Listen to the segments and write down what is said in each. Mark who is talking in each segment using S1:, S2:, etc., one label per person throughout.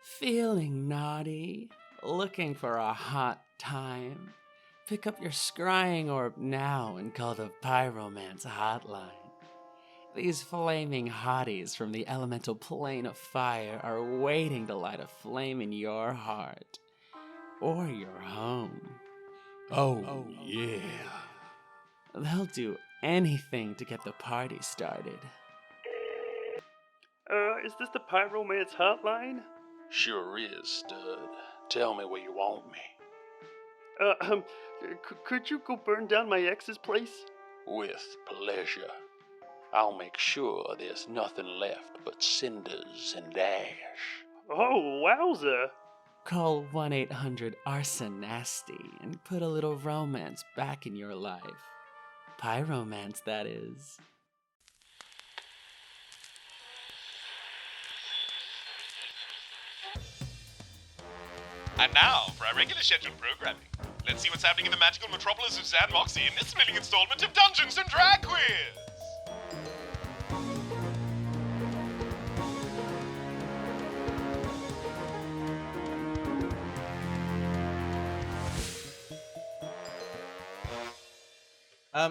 S1: Feeling naughty? Looking for a hot time? Pick up your scrying orb now and call the Pyromancer Hotline. These flaming hotties from the elemental plane of fire are waiting to light a flame in your heart. Or your home. Oh yeah. They'll do anything to get the party started.
S2: Is this the Pyromancer Hotline?
S3: Sure is, stud. Tell me where you want me.
S2: Could you go burn down my ex's place?
S3: With pleasure. I'll make sure there's nothing left but cinders and ash.
S2: Oh, wowza.
S1: Call 1-800-ARSON-NASTY and put a little romance back in your life. Pyromance, that is.
S4: And now for our regular scheduled programming. Let's see what's happening in the magical metropolis of xan'moxie in this thrilling installment of Dungeons and Drag Quiz!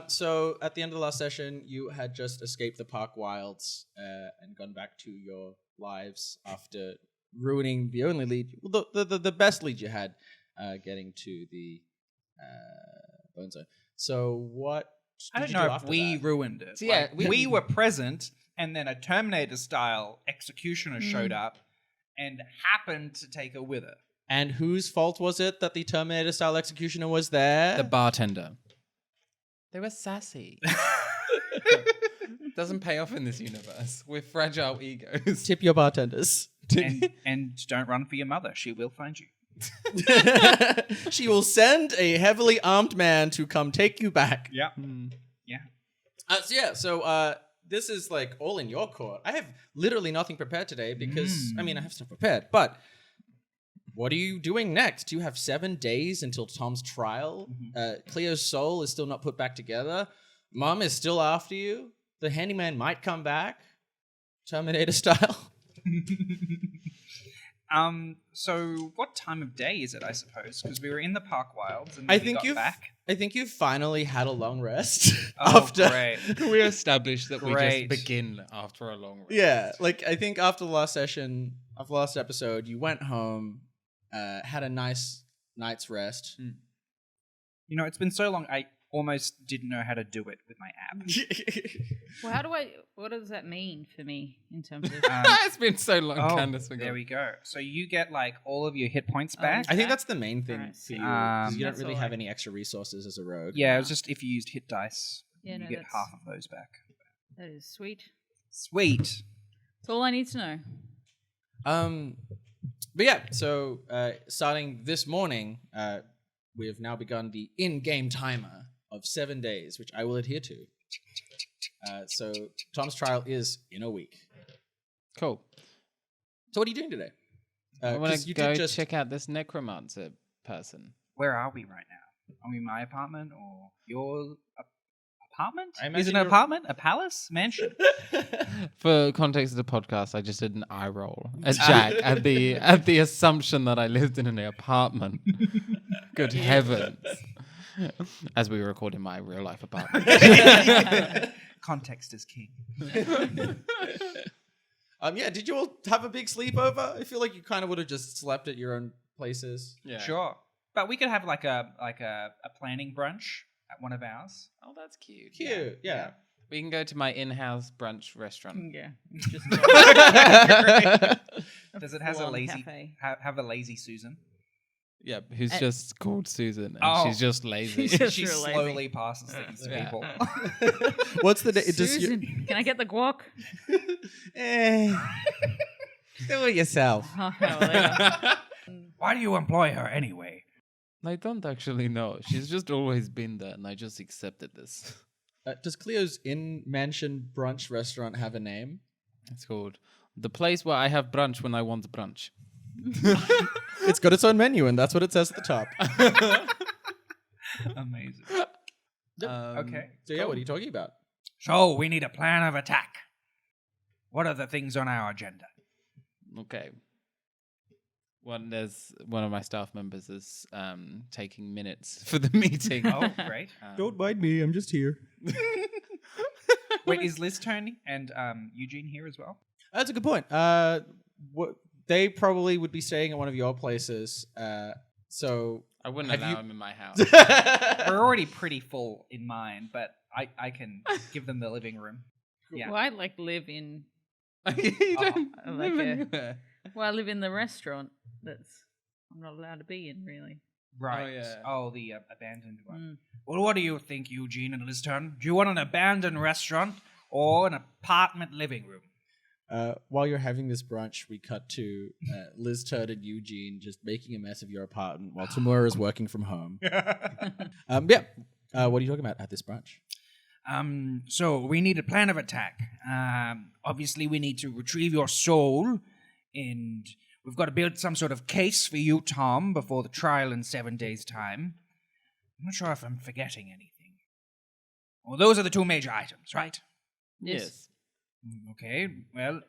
S5: So at the end of the last session, you had just escaped the park wilds and gone back to your lives after ruining the only lead, the best lead you had, getting to the bone zone. So what?
S6: I don't know if we ruined it.
S7: So yeah,
S6: we were present, and then a Terminator-style executioner showed up and happened to take her with her.
S5: And whose fault was it that the Terminator-style executioner was there?
S7: The bartender.
S8: They were sassy. Doesn't pay off in this universe. We're fragile egos.
S5: Tip your bartenders.
S6: and don't run for your mother. She will find you.
S5: She will send a heavily armed man to come take you back.
S6: Yeah.
S5: Yeah. So this is like all in your court. I have literally nothing prepared today because, I have stuff prepared, but what are you doing next? You have 7 days until Tom's trial. Cleo's soul is still not put back together. Mom is still after you. The handyman might come back. Terminator style.
S6: So what time of day is it, I suppose? Because we were in the park wilds and
S5: I
S6: then we got back.
S5: I think you finally had a long rest.
S6: Oh, great.
S8: We established that
S6: Great.
S8: we just begin after a long rest.
S5: Yeah, like I think after the last session, after the last episode, you went home, had a nice night's rest.
S6: You know, it's been so long, I almost didn't know how to do it with my app.
S9: Well, what does that mean for me in terms of...
S8: It's been so long, Candace.
S6: There we go. So you get like all of your hit points back.
S5: I think that's the main thing
S9: Alright,
S5: for you.
S9: so-
S5: 'Cause you don't
S9: That's
S5: really
S9: all
S5: have
S9: right.
S5: any extra resources as a rogue.
S6: Yeah, it was just if you used hit dice,
S9: Yeah,
S6: you
S9: no,
S6: get
S9: that's-
S6: half of those back.
S9: That is sweet.
S6: Sweet.
S9: That's all I need to know.
S5: But yeah, so starting this morning, we have now begun the in-game timer of 7 days, which I will adhere to. So Tom's trial is in a week.
S8: Cool.
S5: So what are you doing today?
S8: I want
S5: 'cause
S8: to
S5: you
S8: go
S5: did just
S8: check out this necromancer person.
S6: Where are we right now? Are we in my apartment or your apartment?
S5: I
S6: Is
S5: imagine
S6: it an
S5: you're-
S6: apartment? A palace? Mansion?
S8: For context of the podcast, I just did an eye roll at Jack at the assumption that I lived in an apartment. Good heavens. As we record in my real life apartment.
S6: Context is king.
S5: Yeah, did you all have a big sleepover? I feel like you kind of would have just slept at your own places.
S8: Yeah.
S6: Sure. But we could have like a planning brunch at one of ours.
S8: Oh, that's cute.
S5: Cute, yeah.
S8: We can go to my in-house brunch restaurant.
S9: Yeah.
S6: Does it have a
S9: full-on
S6: lazy
S9: cafe.
S6: have a lazy Susan?
S8: Yeah, who's just called Susan, and
S6: Oh.
S8: she's just lazy.
S9: She's just
S6: She
S9: real lazy.
S6: slowly passes things to
S8: Yeah.
S6: people.
S5: What's the day?
S9: Susan, can I get the guac?
S5: Do it yourself.
S9: Oh, well, there you
S6: Why do you employ her anyway?
S8: I don't actually know. She's just always been there, and I just accepted this.
S5: Does Cleo's in-mansion brunch restaurant have a name?
S8: It's called the place where I have brunch when I want brunch.
S5: It's got its own menu, and that's what it says at the top.
S6: Amazing.
S5: Okay. So yeah, what are you talking about?
S6: So we need a plan of attack. What are the things on our agenda?
S8: Okay. There's one of my staff members is taking minutes for the meeting.
S6: Oh, great.
S5: Don't mind me. I'm just here.
S6: Wait, is Liz turning and Eugene here as well?
S5: That's a good point. They probably would be staying at one of your places. So
S8: I wouldn't
S5: have
S8: allow
S5: you-
S8: him in my house.
S6: We're already pretty full in mine, but I can give them the living room. Yeah.
S9: Well, I like live in.
S8: You don't
S9: I
S8: live
S9: like it.
S8: anywhere.
S9: Well, I live in the restaurant. I'm not allowed to be in really.
S6: Right.
S8: Oh, yeah.
S6: Oh, the abandoned one. Well, what do you think, Eugene and Liz Turn? Do you want an abandoned restaurant or an apartment living room?
S5: While you're having this brunch, we cut to Liz Turd and Eugene just making a mess of your apartment while Tamura is working from home. What are you talking about at this brunch?
S6: So we need a plan of attack. Obviously, we need to retrieve your soul, and we've got to build some sort of case for you, Tom, before the trial in 7 days' time. I'm not sure if I'm forgetting anything. Well, those are the two major items, right?
S8: Yes.
S6: Okay, well,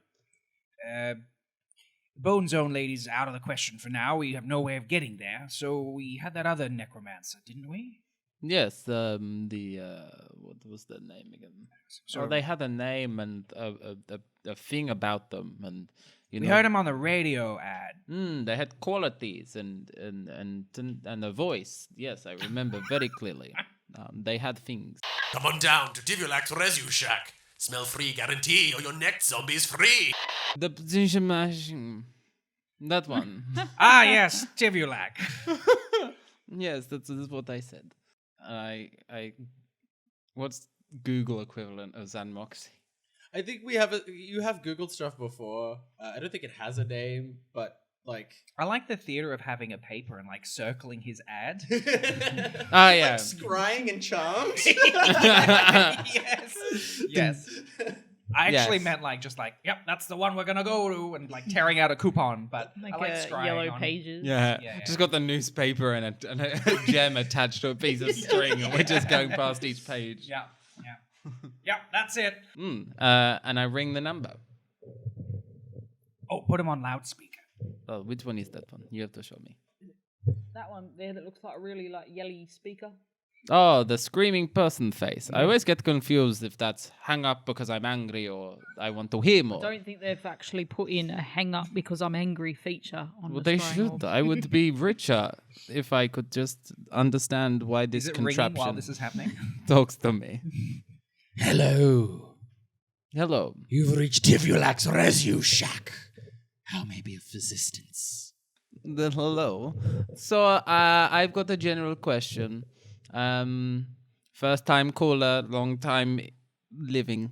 S6: Bone Zone Lady's out of the question for now. We have no way of getting there, so we had that other necromancer, didn't we?
S8: Yes. What was the name again? So they had a name and a thing about them, and
S6: we heard him on the radio ad.
S8: They had qualities and a voice. Yes, I remember very clearly. They had things.
S7: Come on down to Divulac's Resu Shack. Smell free guarantee or your next zombie's free.
S8: The that one.
S6: Ah, yes, Tivulac.
S8: Yes, that's what I said. What's Google equivalent of xan'moxie?
S5: I think you have Googled stuff before. I don't think it has a name, but like
S6: I like the theater of having a paper and like circling his ad.
S8: Ah, yeah.
S5: Scrying and charms.
S6: Yes. I actually
S8: Yes.
S6: meant yep, that's the one we're gonna go to, and like tearing out a coupon. But
S9: Like,
S6: I like scrying
S9: yellow
S6: on-
S9: pages.
S8: Yeah.
S6: Yeah.
S8: Just got the newspaper and a gem attached to a piece of string, and we're just going past each page.
S6: Yeah, yeah, that's it.
S8: And I ring the number.
S6: Oh, put him on loudspeaker.
S8: Oh, which one is that one? You have to show me.
S9: That one there that looks like a really yelly speaker.
S8: Oh, the screaming person face. I always get confused if that's hang up because I'm angry or I want to hear more.
S9: I don't think they've actually put in a hang up because I'm angry feature on
S8: Well,
S9: the
S8: they
S9: scrying
S8: should.
S9: orb.
S8: I would be richer if I could just understand why this
S6: Is it ringing
S8: contraption
S6: while this is happening?
S8: talks to me.
S7: Hello.
S8: Hello.
S7: You've reached Divulac's Resu Shack. How may be of assistance?
S8: Hello. So I've got a general question. First time caller, long time living.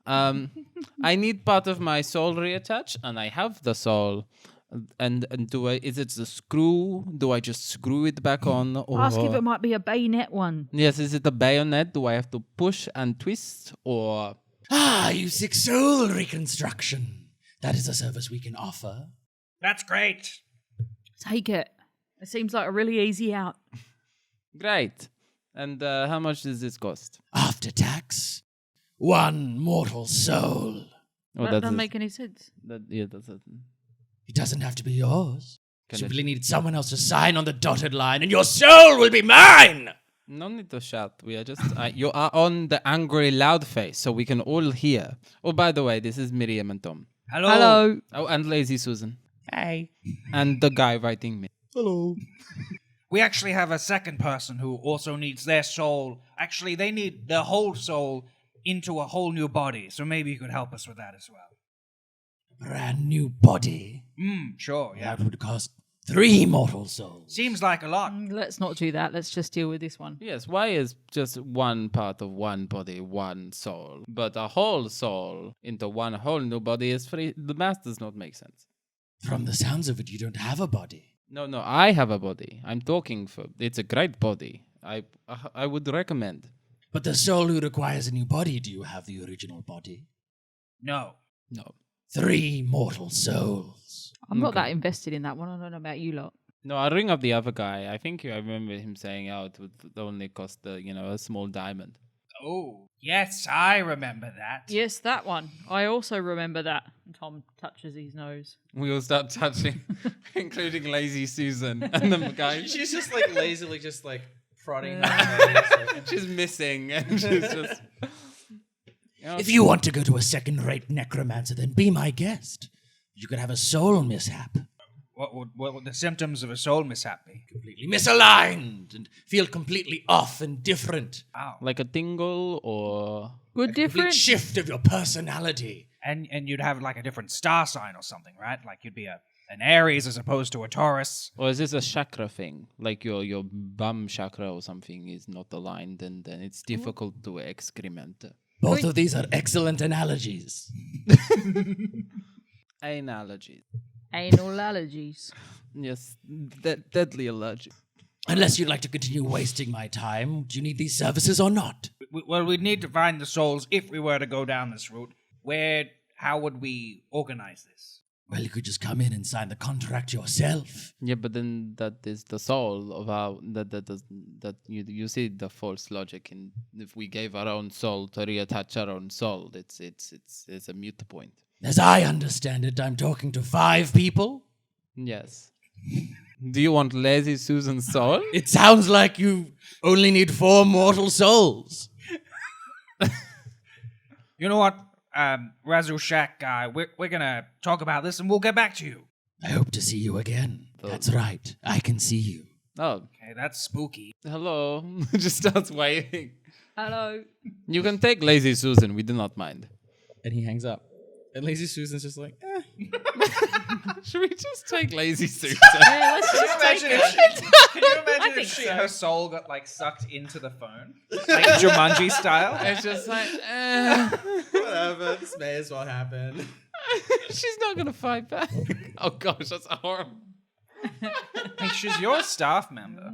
S8: I need part of my soul reattached, and I have the soul. And is it the screw? Do I just screw it back on? Or
S9: Ask if it might be a bayonet one.
S8: yes, is it a bayonet? Do I have to push and twist, or
S7: Ah, you seek soul reconstruction. That is a service we can offer.
S6: That's great.
S9: Take it. It seems like a really easy out.
S8: great? And how much does this cost?
S7: After tax, one mortal soul.
S8: Oh,
S9: That doesn't make any sense.
S8: That's it.
S7: It doesn't have to be yours.
S8: Can
S7: Simply
S8: it-
S7: need someone else to sign on the dotted line, and your soul will be mine.
S8: No need to shout. We are just. You are on the angry loud face, so we can all hear. Oh, by the way, this is Miriam and Tom.
S6: Hello.
S9: Hello.
S8: Oh, and Lazy Susan.
S6: Hey.
S8: And the guy writing me.
S5: hello.
S6: We actually have a second person who also needs their soul. Actually, they need their whole soul into a whole new body. So maybe you could help us with that as well.
S7: Brand new body.
S6: Sure, yeah.
S7: That would cost 3 mortal souls.
S6: Seems like a lot.
S9: Let's not do that. Let's just deal with this one.
S8: Yes, why is just one part of one body one soul? But a whole soul into one whole new body is free. The math does not make sense.
S7: From the sounds of it, you don't have a body.
S8: No, I have a body. I'm talking for. It's a great body. I would recommend.
S7: But the soul who requires a new body, do you have the original body?
S6: No.
S8: No.
S7: 3 mortal souls.
S9: I'm not that invested in that one. I don't know about you lot.
S8: No, I'll ring up the other guy. I think I remember him saying, "Oh, it would only cost a small diamond."
S6: Oh, yes, I remember that.
S9: Yes, that one. I also remember that. Tom touches his nose.
S8: We all start touching, including Lazy Susan and the guy.
S5: She's just like lazily just like prodding her.
S8: She's missing, and she's just.
S10: If you want to go to a second-rate necromancer, then be my guest. You could have a soul mishap.
S6: What would the symptoms of a soul mishap be?
S10: Completely misaligned and feel completely off and different.
S6: Wow.
S8: Like a tingle or.
S9: Good
S10: Complete
S9: different.
S10: shift of your personality.
S6: And you'd have like a different star sign or something, right? Like you'd be an Aries as opposed to a Taurus.
S8: Or is this a chakra thing? Like your bum chakra or something is not aligned, and then it's difficult to excrement.
S10: Both of these are excellent analogies.
S8: Analogy.
S9: Anal allergies.
S8: Yes, deadly allergy.
S10: Unless you'd like to continue wasting my time, do you need these services or not?
S6: Well, we'd need to find the souls if we were to go down this route. How would we organize this?
S10: Well, you could just come in and sign the contract yourself.
S8: Yeah, but then that is the soul of our that you see the false logic in if we gave our own soul to reattach our own soul, it's a mute point.
S10: As I understand it, I'm talking to 5 people.
S8: Yes. Do you want Lazy Susan's soul?
S10: It sounds like you only need 4 mortal souls.
S6: You know what, Razu Shack guy, we're gonna talk about this and we'll get back to you.
S10: I hope to see you again. That's right. I can see you.
S8: Oh,
S6: Okay, that's spooky.
S8: hello. Just starts waving.
S9: Hello.
S8: You can take Lazy Susan. We do not mind.
S5: And he hangs up. And Lazy Susan's just like,
S8: Should we just take Lazy Susan?
S9: Yeah, let's just take it.
S6: Can you imagine
S9: think so.
S6: her soul got like sucked into the phone? Like Jumanji style?
S8: It's just like,
S5: whatever, this may as well happen.
S8: she's not gonna fight back. Oh gosh, that's horrible.
S6: Hey, she's your staff member.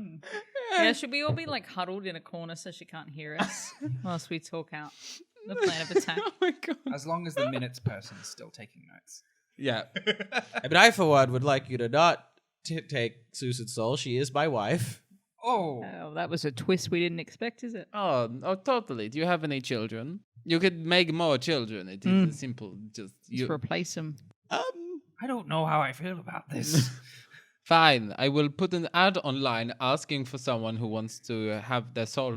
S9: Yeah, should we all be like huddled in a corner so she can't hear us whilst we talk out the plan of attack?
S8: Oh my god.
S6: As long as the minutes person is still taking notes.
S8: Yeah.
S5: But I, for one, would like you to not take Susan's soul. She is my wife.
S6: Oh.
S9: Oh, that was a twist we didn't expect, is it?
S8: Oh, totally. Do you have any children? You could make more children. It is simple. Just
S9: Just replace them.
S6: I don't know how I feel about this.
S8: Fine. I will put an ad online asking for someone who wants to have their soul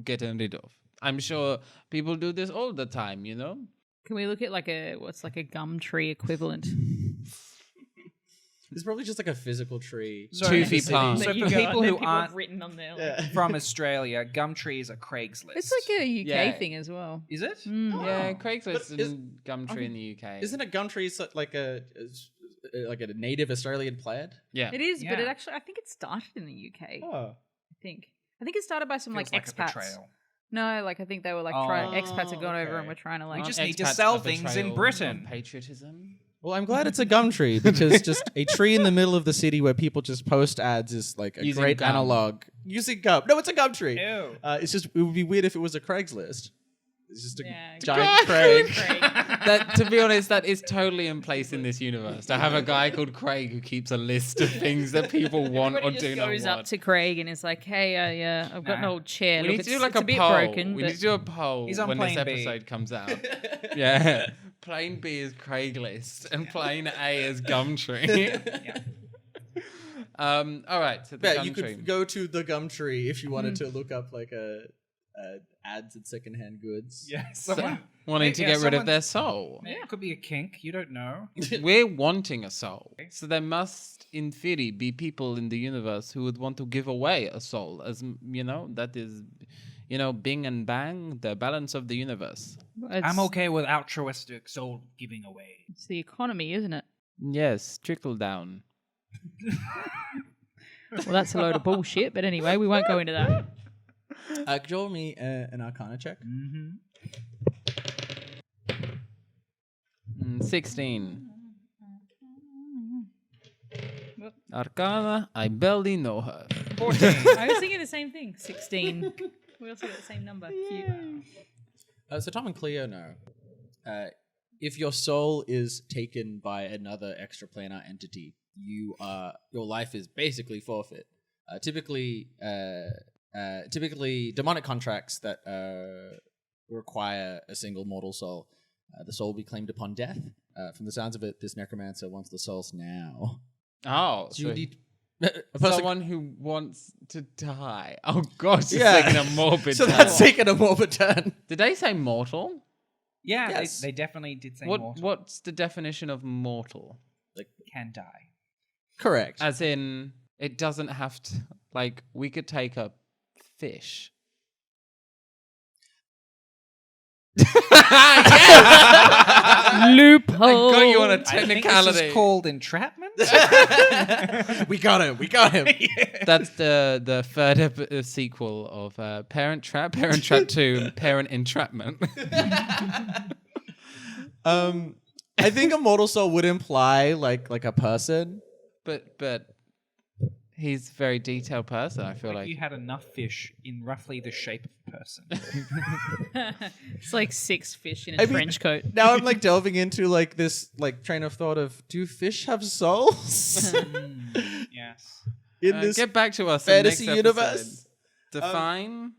S8: getting rid of. I'm sure people do this all the time, you know?
S9: Can we look at like what's like a gum tree equivalent?
S5: It's probably just like a physical tree.
S6: So-
S8: Toothy plant.
S6: So
S9: There you
S6: for
S9: go.
S6: people
S9: And then
S6: who
S9: have
S6: aren't
S9: written on there. Like,
S6: from Australia, Gumtree is a Craigslist.
S9: it's like a UK
S8: Yeah.
S9: thing as well.
S6: Is it?
S8: Yeah, Craigslist
S5: But is-
S8: and Gumtree in the UK.
S5: Isn't a gum tree like a native Australian plant?
S8: Yeah.
S9: It is, but
S6: Yeah.
S9: it actually, I think it started in the UK.
S5: Oh.
S9: I think it started by some
S6: Feels
S9: like
S6: a
S9: expats.
S6: betrayal.
S9: No, like I think they were like expats had gone over
S5: okay.
S9: and were trying to like.
S6: We just
S8: Aren't
S6: need to
S8: expats
S6: sell
S8: a
S6: things in
S8: betrayal
S6: Britain.
S8: of patriotism.
S5: Well, I'm glad it's a gum tree because just a tree in the middle of the city where people just post ads is like a
S8: Using
S5: great
S8: gum.
S5: analog. Using gum. No, it's a gum tree.
S6: Ew.
S5: It's just, it would be weird if it was a Craigslist. It's just a
S9: Yeah,
S5: giant Craig.
S8: That, to be honest, that is totally in place in this universe. To have a guy called Craig who keeps a list of things that people want
S9: Everybody
S8: or do
S9: just
S8: not
S9: goes
S8: want.
S9: up to Craig and is like, "Hey, I've got an
S6: Nah.
S9: old chair.
S8: We
S9: Look,
S8: need to do
S9: it's
S8: like
S9: a
S8: a
S9: bit
S8: poll.
S9: broken,
S8: We
S9: but
S8: need to do a poll
S6: He's on
S8: when this
S6: plane B.
S8: episode comes out. Yeah. Plane B is Craigslist and plane A is Gumtree.
S6: Yeah.
S8: All right. So the
S5: Yeah, you
S8: Gumtree.
S5: could go to the gum tree if you wanted to look up like ads at secondhand goods.
S6: Yeah. Someone,
S8: Wanting to
S6: Yeah,
S8: get rid
S6: someone-
S8: of their soul.
S6: yeah, it could be a kink. You don't know.
S8: We're wanting a soul. So there must, in theory, be people in the universe who would want to give away a soul. As you know, that is, bing and bang, the balance of the universe.
S6: I'm okay with altruistic soul giving away.
S9: It's the economy, isn't it?
S8: Yes, trickle down.
S9: Well, that's a load of bullshit. But anyway, we won't go into that.
S5: Could you roll me an Arcana check?
S6: Mm-hmm.
S8: 16. Arcana, I barely know her.
S6: 14.
S9: I was thinking the same thing. 16. We also got the same number. Cute.
S5: So Tom and Cleo know. If your soul is taken by another extraplanar entity, your life is basically forfeit. Typically, typically demonic contracts that require a single mortal soul. The soul will be claimed upon death. From the sounds of it, this necromancer wants the souls now.
S8: Oh,
S5: So you need
S8: someone who wants to die. Oh gosh, it's
S5: Yeah.
S8: taking a morbid
S5: So
S8: turn.
S5: that's taking a morbid turn.
S8: Did they say mortal?
S6: Yeah,
S5: Yes.
S6: they definitely did say
S8: What
S6: mortal.
S8: What's the definition of mortal?
S6: Can die.
S5: Correct.
S8: As in, it doesn't have to. Like, we could take a fish.
S9: Loophole.
S8: I got you on a
S6: I think this
S8: technicality.
S6: is called entrapment.
S5: We got him. We got him.
S8: That's the third sequel of Parent Trap, Parent Trap 2, and Parent Entrapment.
S5: I think a mortal soul would imply like a person.
S8: but he's a very detailed person, I feel like.
S6: You had enough fish in roughly the shape of a person.
S9: It's like 6 fish in a
S5: I mean,
S9: trench coat.
S5: Now I'm like delving into like this like train of thought of, do fish have souls
S6: Yes.
S5: in this
S8: Get back to us
S5: fantasy
S8: in the next
S5: universe?
S8: episode. Define.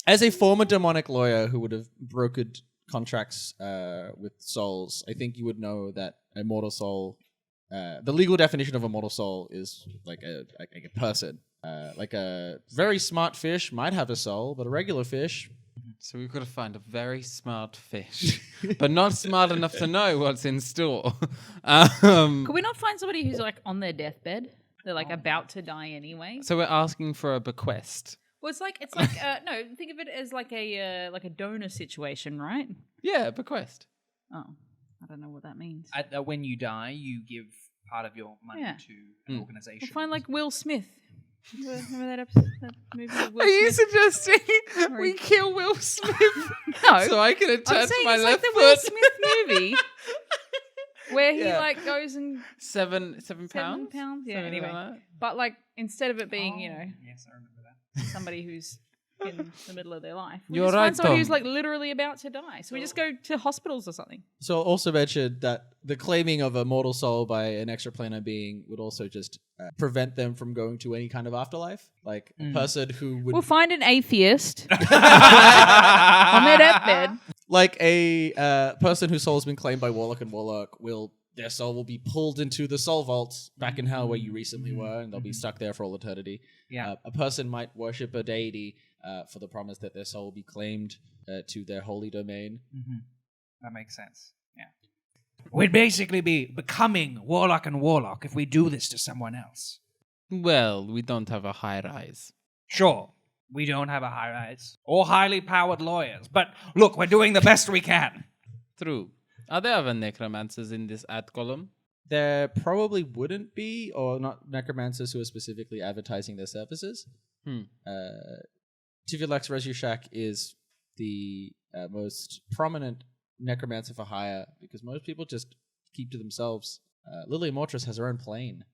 S5: As a former demonic lawyer who would have brokered contracts with souls, I think you would know that a mortal soul, the legal definition of a mortal soul is like a person. Like a very smart fish might have a soul, but a regular fish.
S8: So we've got to find a very smart fish, but not smart enough to know what's in store.
S9: Could we not find somebody who's like on their deathbed? They're like about to die anyway.
S8: So we're asking for a bequest.
S9: Well, it's like no. Think of it as like a donor situation, right?
S8: Yeah, bequest.
S9: Oh, I don't know what that means.
S6: When you die, you give part of your money
S9: Yeah.
S6: to an organization.
S9: We'll find like Will Smith. Remember that episode, that movie with Will
S8: Are you
S9: Smith?
S8: suggesting
S9: Or
S8: we
S9: he-
S8: kill Will Smith
S9: No,
S8: so I can
S9: I'm
S8: attach
S9: saying
S8: my
S9: it's
S8: left
S9: like the Will
S8: foot?
S9: Smith movie where he
S8: Yeah.
S9: like goes and
S8: Seven pounds.
S9: 7 pounds. Yeah.
S8: Something
S9: Anyway,
S8: like that?
S9: but like instead of it being
S6: Yes, I remember that.
S9: somebody who's in the middle of their life, we
S8: You're
S9: just
S8: right,
S9: find somebody who's
S8: Tom.
S9: like literally about to die. So we just go to hospitals or something.
S5: So also mentioned that the claiming of a mortal soul by an extraplanar being would also just prevent them from going to any kind of afterlife. Like a person who would
S9: We'll find an atheist on their deathbed.
S5: like a person whose soul has been claimed by Warlock and Warlock their soul will be pulled into the soul vault back in hell where you recently were, and they'll be stuck there for all eternity.
S6: Yeah.
S5: A person might worship a deity for the promise that their soul will be claimed to their holy domain.
S6: That makes sense. Yeah. We'd basically be becoming Warlock and Warlock if we do this to someone else.
S8: Well, we don't have a high rise.
S6: Sure, we don't have a high rise or highly powered lawyers, but look, we're doing the best we can.
S8: True. Are there other necromancers in this ad column?
S5: There probably wouldn't be, or not necromancers who are specifically advertising their services. Tivulax Rezushak is the most prominent necromancer for hire because most people just keep to themselves. Lilia Mortress has her own plane.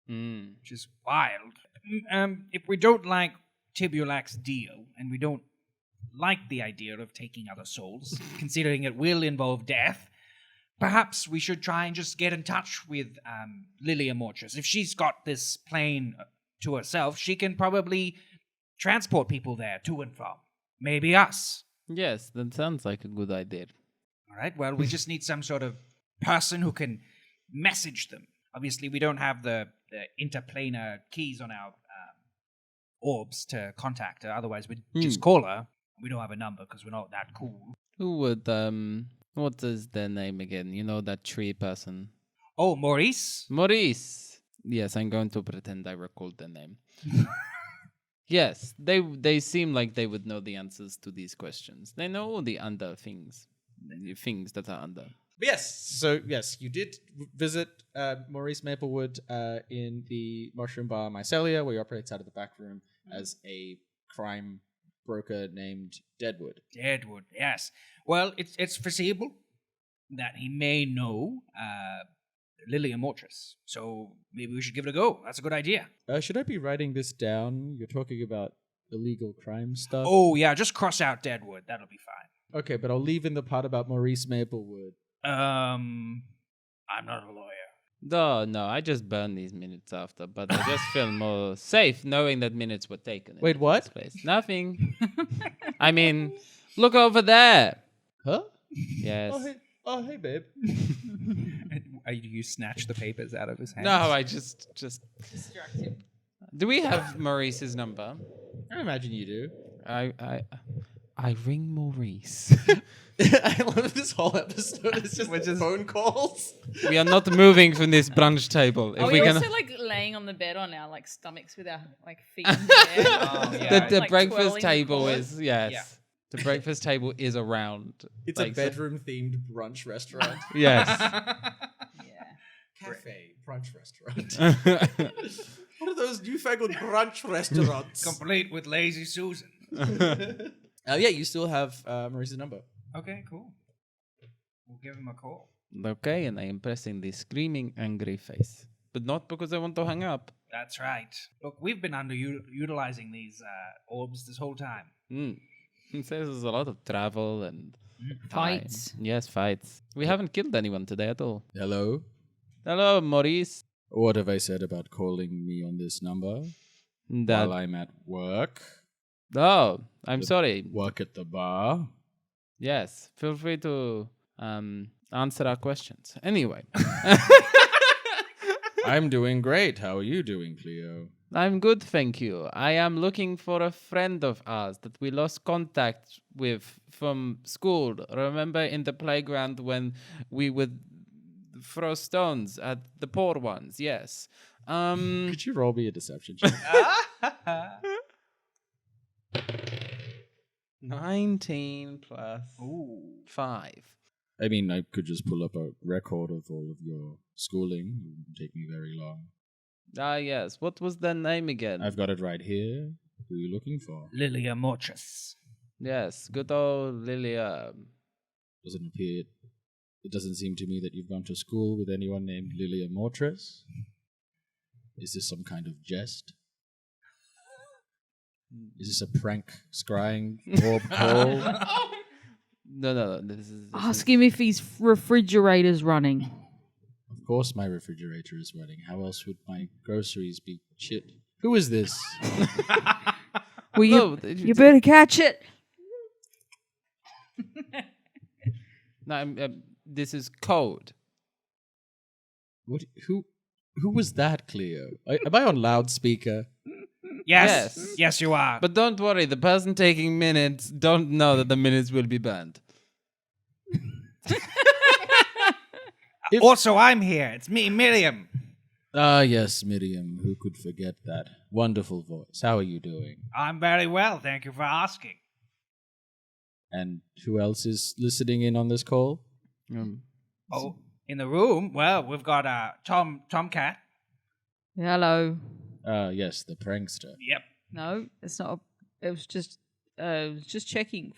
S6: Which is wild. If we don't like Tibulac's deal, and we don't like the idea of taking other souls, considering it will involve death, perhaps we should try and just get in touch with Lilia Mortress. If she's got this plane to herself, she can probably transport people there to and from. Maybe us.
S8: Yes, that sounds like a good idea.
S6: All right, well, we just need some sort of person who can message them. Obviously, we don't have the interplanar keys on our orbs to contact her. Otherwise, we'd just call her. We don't have a number because we're not that cool.
S8: Who would, what is their name again? You know, that tree person.
S6: Oh, Maurice?
S8: Maurice. Yes, I'm going to pretend I recall the name. Yes, they seem like they would know the answers to these questions. They know all the under things that are under.
S5: But yes, you did visit Maurice Maplewood in the Mushroom Bar Mycelia, where he operates out of the back room as a crime broker named Deadwood.
S6: Deadwood, yes. Well, it's foreseeable that he may know Lilia Mortress. So maybe we should give it a go. That's a good idea.
S5: Should I be writing this down? You're talking about illegal crime stuff?
S6: Oh, yeah, just cross out Deadwood. That'll be fine.
S5: Okay, but I'll leave in the part about Maurice Maplewood.
S6: I'm not a lawyer.
S8: No, I just burn these minutes after, but I just feel more safe knowing that minutes were taken.
S5: Wait, what?
S8: Place. Nothing. I mean, look over there.
S5: Huh?
S8: Yes.
S5: Hey, babe.
S6: You snatch the papers out of his hands.
S8: No, I just.
S9: Distract him.
S8: Do we have Maurice's number?
S5: I imagine you do.
S8: I ring Maurice.
S5: I love this whole episode. It's just phone calls.
S8: We are not moving from this brunch table. If
S9: Are
S8: we
S9: we
S8: can.
S9: also like laying on the bed on our like stomachs with our like feet in the air?
S8: The
S9: Like,
S8: breakfast
S9: twirling the
S8: table
S9: cord?
S8: is yes. The breakfast table is around.
S5: It's
S8: like,
S5: a bedroom-themed brunch restaurant.
S8: Yes.
S5: Cafe brunch restaurant. What are those newfangled brunch restaurants?
S6: Complete with Lazy Susan.
S5: Oh yeah, you still have Maurice's number.
S6: Okay, cool. We'll give him a call.
S8: Okay, and I am pressing the screaming angry face, but not because I want to hang up.
S6: That's right. Look, we've been utilizing these orbs this whole time.
S8: It says there's a lot of travel and
S9: Fights.
S8: time. Yes, fights. We haven't killed anyone today at all.
S5: Hello.
S8: Hello, Maurice.
S5: What have I said about calling me on this number while I'm at work?
S8: Oh, I'm sorry.
S5: Work at the bar.
S8: Yes, feel free to answer our questions. Anyway.
S5: I'm doing great. How are you doing, Cleo?
S8: I'm good, thank you. I am looking for a friend of ours that we lost contact with from school. Remember in the playground when we would throw stones at the poor ones? Yes.
S5: Could you roll me a deception check?
S8: 19 plus 5.
S5: I mean, I could just pull up a record of all of your schooling. It wouldn't take me very long.
S8: Ah, yes. What was their name again?
S5: I've got it right here. Who are you looking for?
S6: Lilia Mortis.
S8: Yes, good old Lilia.
S5: Doesn't appear. It doesn't seem to me that you've gone to school with anyone named Lilia Mortis. Is this some kind of jest? Is this a prank scrying orb call?
S8: No. This is
S9: Ask him if his refrigerator's running.
S5: Of course my refrigerator is running. How else would my groceries be shit? Who is this?
S9: Well, you better catch it.
S8: No, this is code.
S5: What? Who was that, Cleo? Am I on loudspeaker?
S6: Yes. Yes, you are.
S8: But don't worry, the person taking minutes don't know that the minutes will be burned.
S6: Also, I'm here. It's me, Miriam.
S5: Ah, yes, Miriam. Who could forget that wonderful voice? How are you doing?
S6: I'm very well. Thank you for asking.
S5: And who else is listening in on this call?
S6: Oh, in the room? Well, we've got Tomcat.
S9: Hello.
S5: Yes, the prankster.
S6: Yep.
S9: No, it's not. It was just checking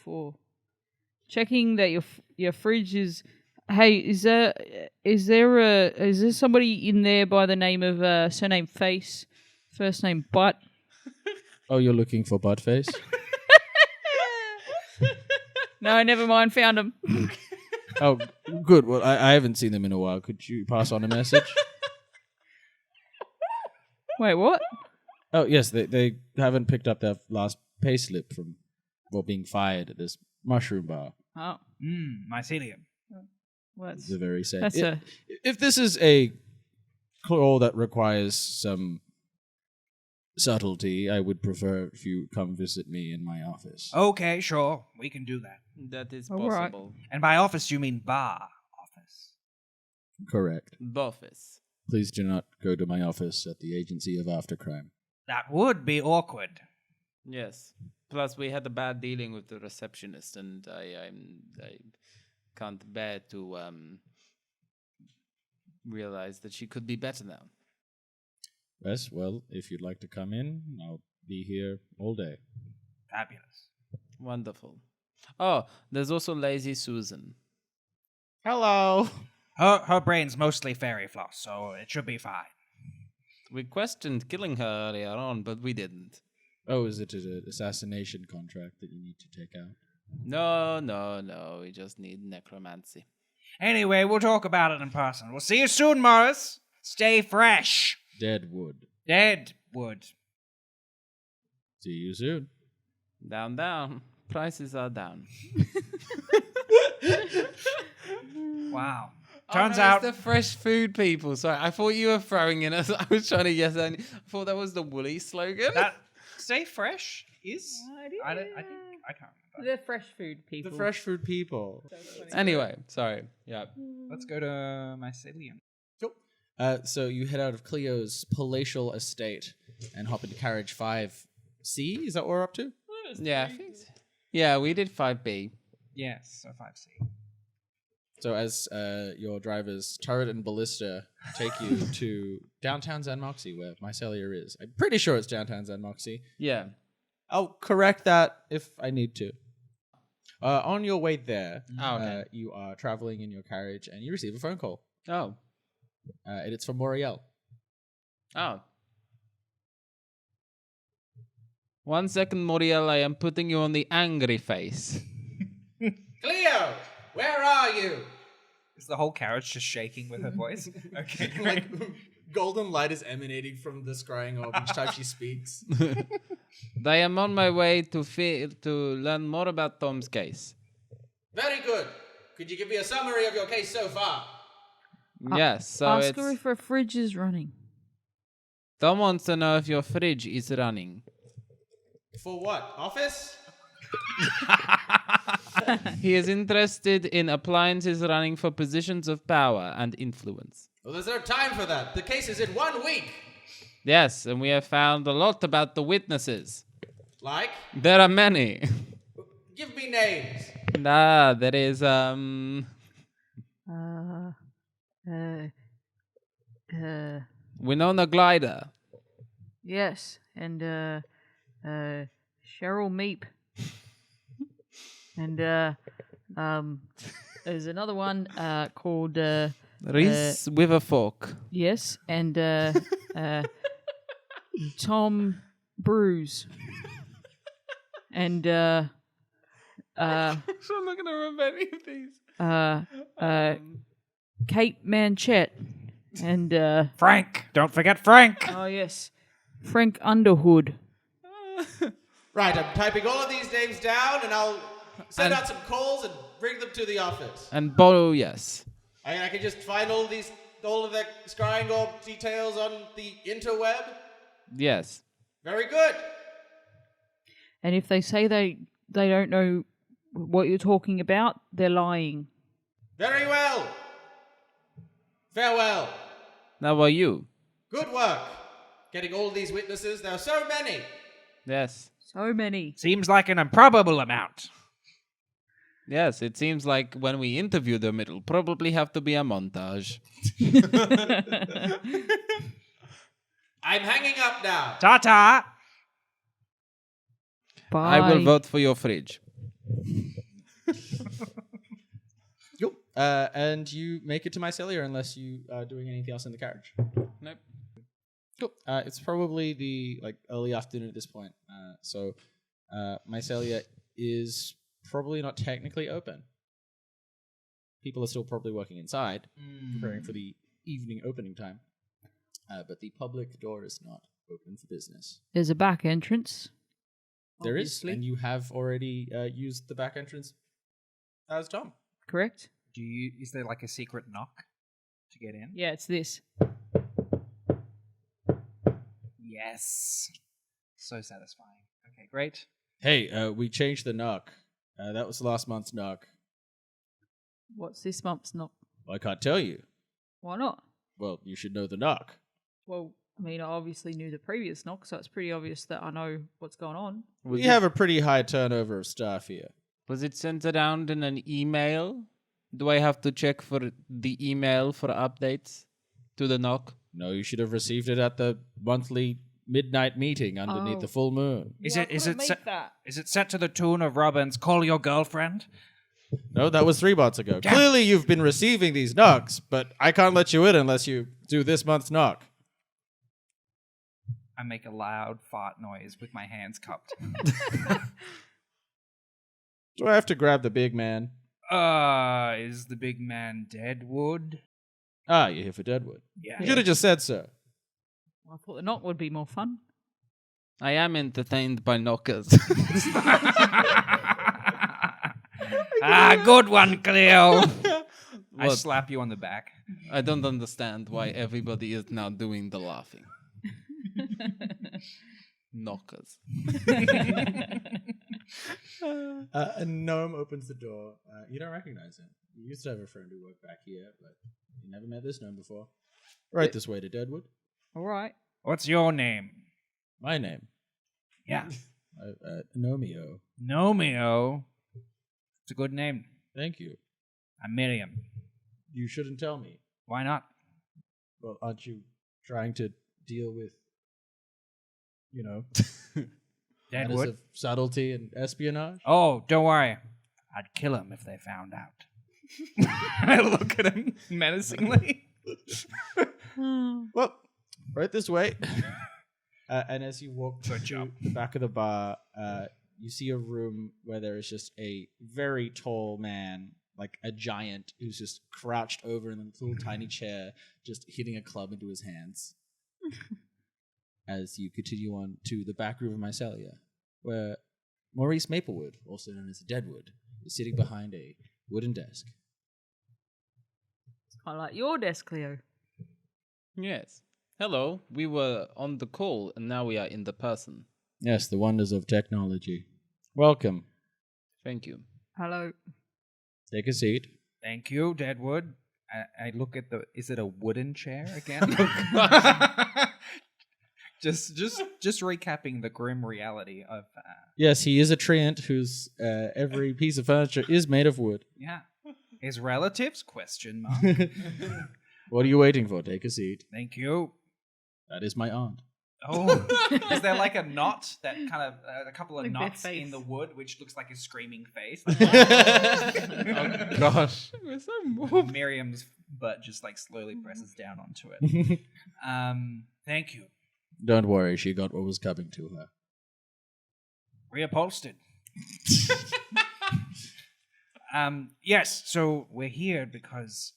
S9: that your fridge is. Hey, is there somebody in there by the name of surname Face, first name Butt?
S5: Oh, you're looking for Buttface?
S9: No, never mind. Found him.
S5: Oh, good. Well, I haven't seen them in a while. Could you pass on a message?
S9: Wait, what?
S5: Oh, yes, they haven't picked up their last pay slip from being fired at this mushroom bar.
S9: Oh,
S6: mycelium.
S9: Well,
S5: It's the very same.
S9: that's
S5: If this is a call that requires some subtlety, I would prefer if you come visit me in my office.
S6: Okay, sure. We can do that.
S8: That is
S9: All right.
S8: possible.
S6: And by office, you mean bar office.
S5: Correct.
S8: Boffice.
S5: Please do not go to my office at the Agency of Aftercrime.
S6: That would be awkward.
S8: Yes. Plus, we had a bad dealing with the receptionist, and I can't bear to realize that she could be better now.
S5: Yes, well, if you'd like to come in, I'll be here all day.
S6: Fabulous.
S8: Wonderful. Oh, there's also Lazy Susan.
S5: Hello.
S6: Her brain's mostly fairy floss, so it should be fine.
S8: We questioned killing her earlier on, but we didn't.
S5: Oh, is it an assassination contract that you need to take out?
S8: No. We just need necromancy.
S6: Anyway, we'll talk about it in person. We'll see you soon, Morris. Stay fresh.
S5: Dead wood.
S6: Dead wood.
S5: See you soon.
S8: Down, down. Prices are down.
S6: Wow.
S8: Oh,
S6: Turns
S8: no,
S6: out
S8: it's the fresh food people. Sorry, I thought you were throwing in us. I was trying to guess. I thought that was the Woolly slogan.
S6: that stay fresh is. I think I can't remember.
S9: They're fresh food people.
S5: The fresh food people.
S8: Anyway, sorry. Yeah.
S6: Let's go to Mycelium.
S5: So you head out of Cleo's palatial estate and hop into carriage 5C. Is that what we're up to?
S8: Yeah. I think so. Yeah, we did 5B.
S6: Yes, so 5C.
S5: So as your drivers Turret and Ballista take you to downtown xan'moxie, where Mycelia is. I'm pretty sure it's downtown xan'moxie.
S8: Yeah.
S5: I'll correct that if I need to. On your way there,
S8: okay.
S5: You are traveling in your carriage and you receive a phone call.
S8: Oh.
S5: And it's from Moriel.
S8: Oh. 1 second, Moriel. I am putting you on the angry face.
S5: Cleo, where are you?
S6: Is the whole carriage just shaking with her voice? Okay.
S5: Like golden light is emanating from the scrying orb each time she speaks.
S8: I am on my way to learn more about Tom's case.
S5: Very good. Could you give me a summary of your case so far?
S8: Yes, so
S9: Ask
S8: it's...
S9: her if her fridge is running.
S8: Tom wants to know if your fridge is running.
S5: For what? Office?
S8: He is interested in appliances running for positions of power and influence.
S5: Well, there's no time for that. The case is in 1 week.
S8: Yes, and we have found a lot about the witnesses.
S5: Like?
S8: There are many.
S5: Give me names.
S8: There is, Winona Glider.
S9: Yes, and Cheryl Meep. And there's another one called
S8: Reese with a fork.
S9: yes, and Tom Bruise. And
S8: I'm not going to remember any of these.
S9: Kate Manchette. And
S6: Frank. Don't forget Frank.
S9: oh yes, Frank Underhood.
S5: Right, I'm typing all of these names down and I'll send out some calls and bring them to the office.
S8: And Bolo, yes.
S5: I can just find all of the scrying orb details on the interweb.
S8: Yes.
S5: Very good.
S9: And if they say they don't know what you're talking about, they're lying.
S5: Very well. Farewell.
S8: How about you?
S5: Good work. Getting all these witnesses. There are so many.
S8: Yes.
S9: So many.
S6: Seems like an improbable amount.
S8: Yes, it seems like when we interview them, it'll probably have to be a montage.
S5: I'm hanging up now.
S6: Ta-ta.
S9: Bye.
S8: I will vote for your fridge.
S5: And you make it to Mycelia unless you are doing anything else in the carriage.
S8: Nope.
S5: Cool. It's probably the early afternoon at this point. So Mycelia is probably not technically open. People are still probably working inside, preparing for the evening opening time. But the public door is not open for business.
S9: There's a back entrance.
S5: There is,
S9: Obviously.
S5: and you have already used the back entrance as Tom.
S9: Correct?
S6: Is there like a secret knock to get in?
S9: Yeah, it's this.
S6: Yes. So satisfying. Okay, great.
S5: Hey, we changed the knock. That was last month's knock.
S9: What's this month's knock?
S5: I can't tell you.
S9: Why not?
S5: Well, you should know the knock.
S9: Well, I mean, I obviously knew the previous knock, so it's pretty obvious that I know what's going on.
S5: We have a pretty high turnover of staff here.
S8: Was it sent around in an email? Do I have to check for the email for updates to the knock?
S5: No, you should have received it at the monthly midnight meeting underneath the full moon.
S6: Is it set to the tune of Robin's "Call Your Girlfriend"?
S5: No, that was 3 months ago.
S6: Damn.
S5: Clearly you've been receiving these knocks, but I can't let you in unless you do this month's knock.
S6: I make a loud fart noise with my hands cupped.
S5: Do I have to grab the big man?
S6: Is the big man Deadwood?
S11: Ah, you're here for Deadwood.
S6: Yeah.
S11: You should have just said so.
S9: I thought the knock would be more fun.
S8: I am entertained by knockers.
S6: Good one, Cleo. I
S8: What?
S6: slap you on the back.
S8: I don't understand why everybody is now doing the laughing. Knockers.
S11: A gnome opens the door. You don't recognize him. You used to have a friend who worked back here, but you never met this gnome before. Right this way to Deadwood.
S9: All right.
S6: What's your name?
S11: My name.
S6: Yeah.
S11: Nomeo.
S6: Nomeo. It's a good name.
S11: Thank you.
S6: I'm Miriam.
S11: You shouldn't tell me.
S6: Why not?
S11: Well, aren't you trying to deal with, matters
S6: Deadwood?
S11: of subtlety and espionage?
S6: Oh, don't worry. I'd kill them if they found out. I look at him menacingly.
S11: Well, right this way. And as you walk to
S6: job.
S11: the back of the bar, you see a room where there is just a very tall man, like a giant, who's just crouched over in a little tiny chair, just hitting a club into his hands. As you continue on to the back room of Mycelia, where Maurice Maplewood, also known as Deadwood, is sitting behind a wooden desk.
S9: It's kind of like your desk, Cleo.
S8: Yes. Hello. We were on the call, and now we are in the person.
S11: Yes, the wonders of technology. Welcome.
S8: Thank you.
S9: Hello.
S11: Take a seat.
S6: Thank you, Deadwood. I look at the... Is it a wooden chair again? just recapping the grim reality of...
S11: Yes, he is a treant whose every piece of furniture is made of wood.
S6: Yeah. His relatives? Question mark.
S11: What are you waiting for? Take a seat.
S6: Thank you.
S11: That is my aunt.
S6: Oh, is there like a knot that kind of a couple of
S9: Like their
S6: knots
S9: face.
S6: in the wood, which looks like a screaming face?
S8: Oh, gosh. We're so morbid.
S6: Miriam's butt just like slowly presses down onto it. Thank you.
S11: Don't worry, she got what was coming to her.
S6: Reupholstered. Yes, so we're here because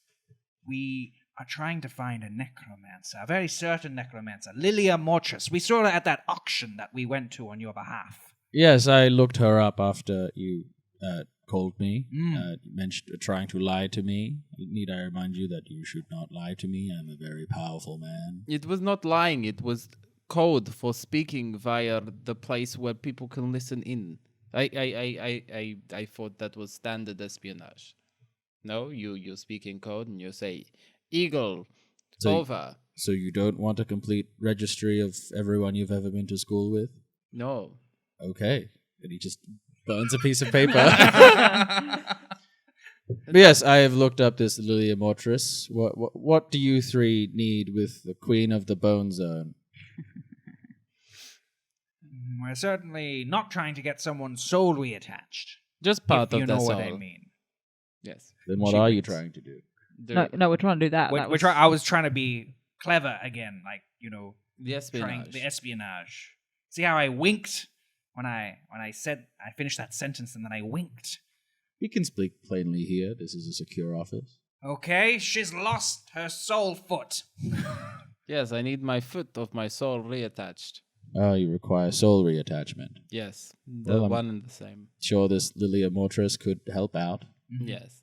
S6: we are trying to find a necromancer, a very certain necromancer, Lilia Mortress. We saw her at that auction that we went to on your behalf.
S11: Yes, I looked her up after you called me,
S6: Mm.
S11: mentioned trying to lie to me. Need I remind you that you should not lie to me? I'm a very powerful man.
S8: It was not lying. It was code for speaking via the place where people can listen in. I thought that was standard espionage. No, you speak in code and you say, Eagle, over.
S11: So you don't want a complete registry of everyone you've ever been to school with?
S8: No.
S11: Okay. And he just burns a piece of paper. But yes, I have looked up this Lilia Mortress. What do you three need with the Queen of the Bone Zone?
S6: We're certainly not trying to get someone soul reattached.
S8: Just part
S6: if
S8: of
S6: you
S8: the
S6: know
S8: soul.
S6: what I mean.
S8: Yes.
S11: Then what are you trying to do?
S9: No, we're trying to do that.
S6: I was trying to be clever again, like,
S8: The espionage.
S6: the espionage. See how I winked when I said I finished that sentence and then I winked.
S11: We can speak plainly here. This is a secure office.
S6: Okay, she's lost her soul foot.
S8: Yes, I need my foot of my soul reattached.
S11: Oh, you require soul reattachment.
S8: Yes, the
S11: Well, I'm
S8: one and the same.
S11: Sure, this Lilia Mortress could help out.
S8: Yes.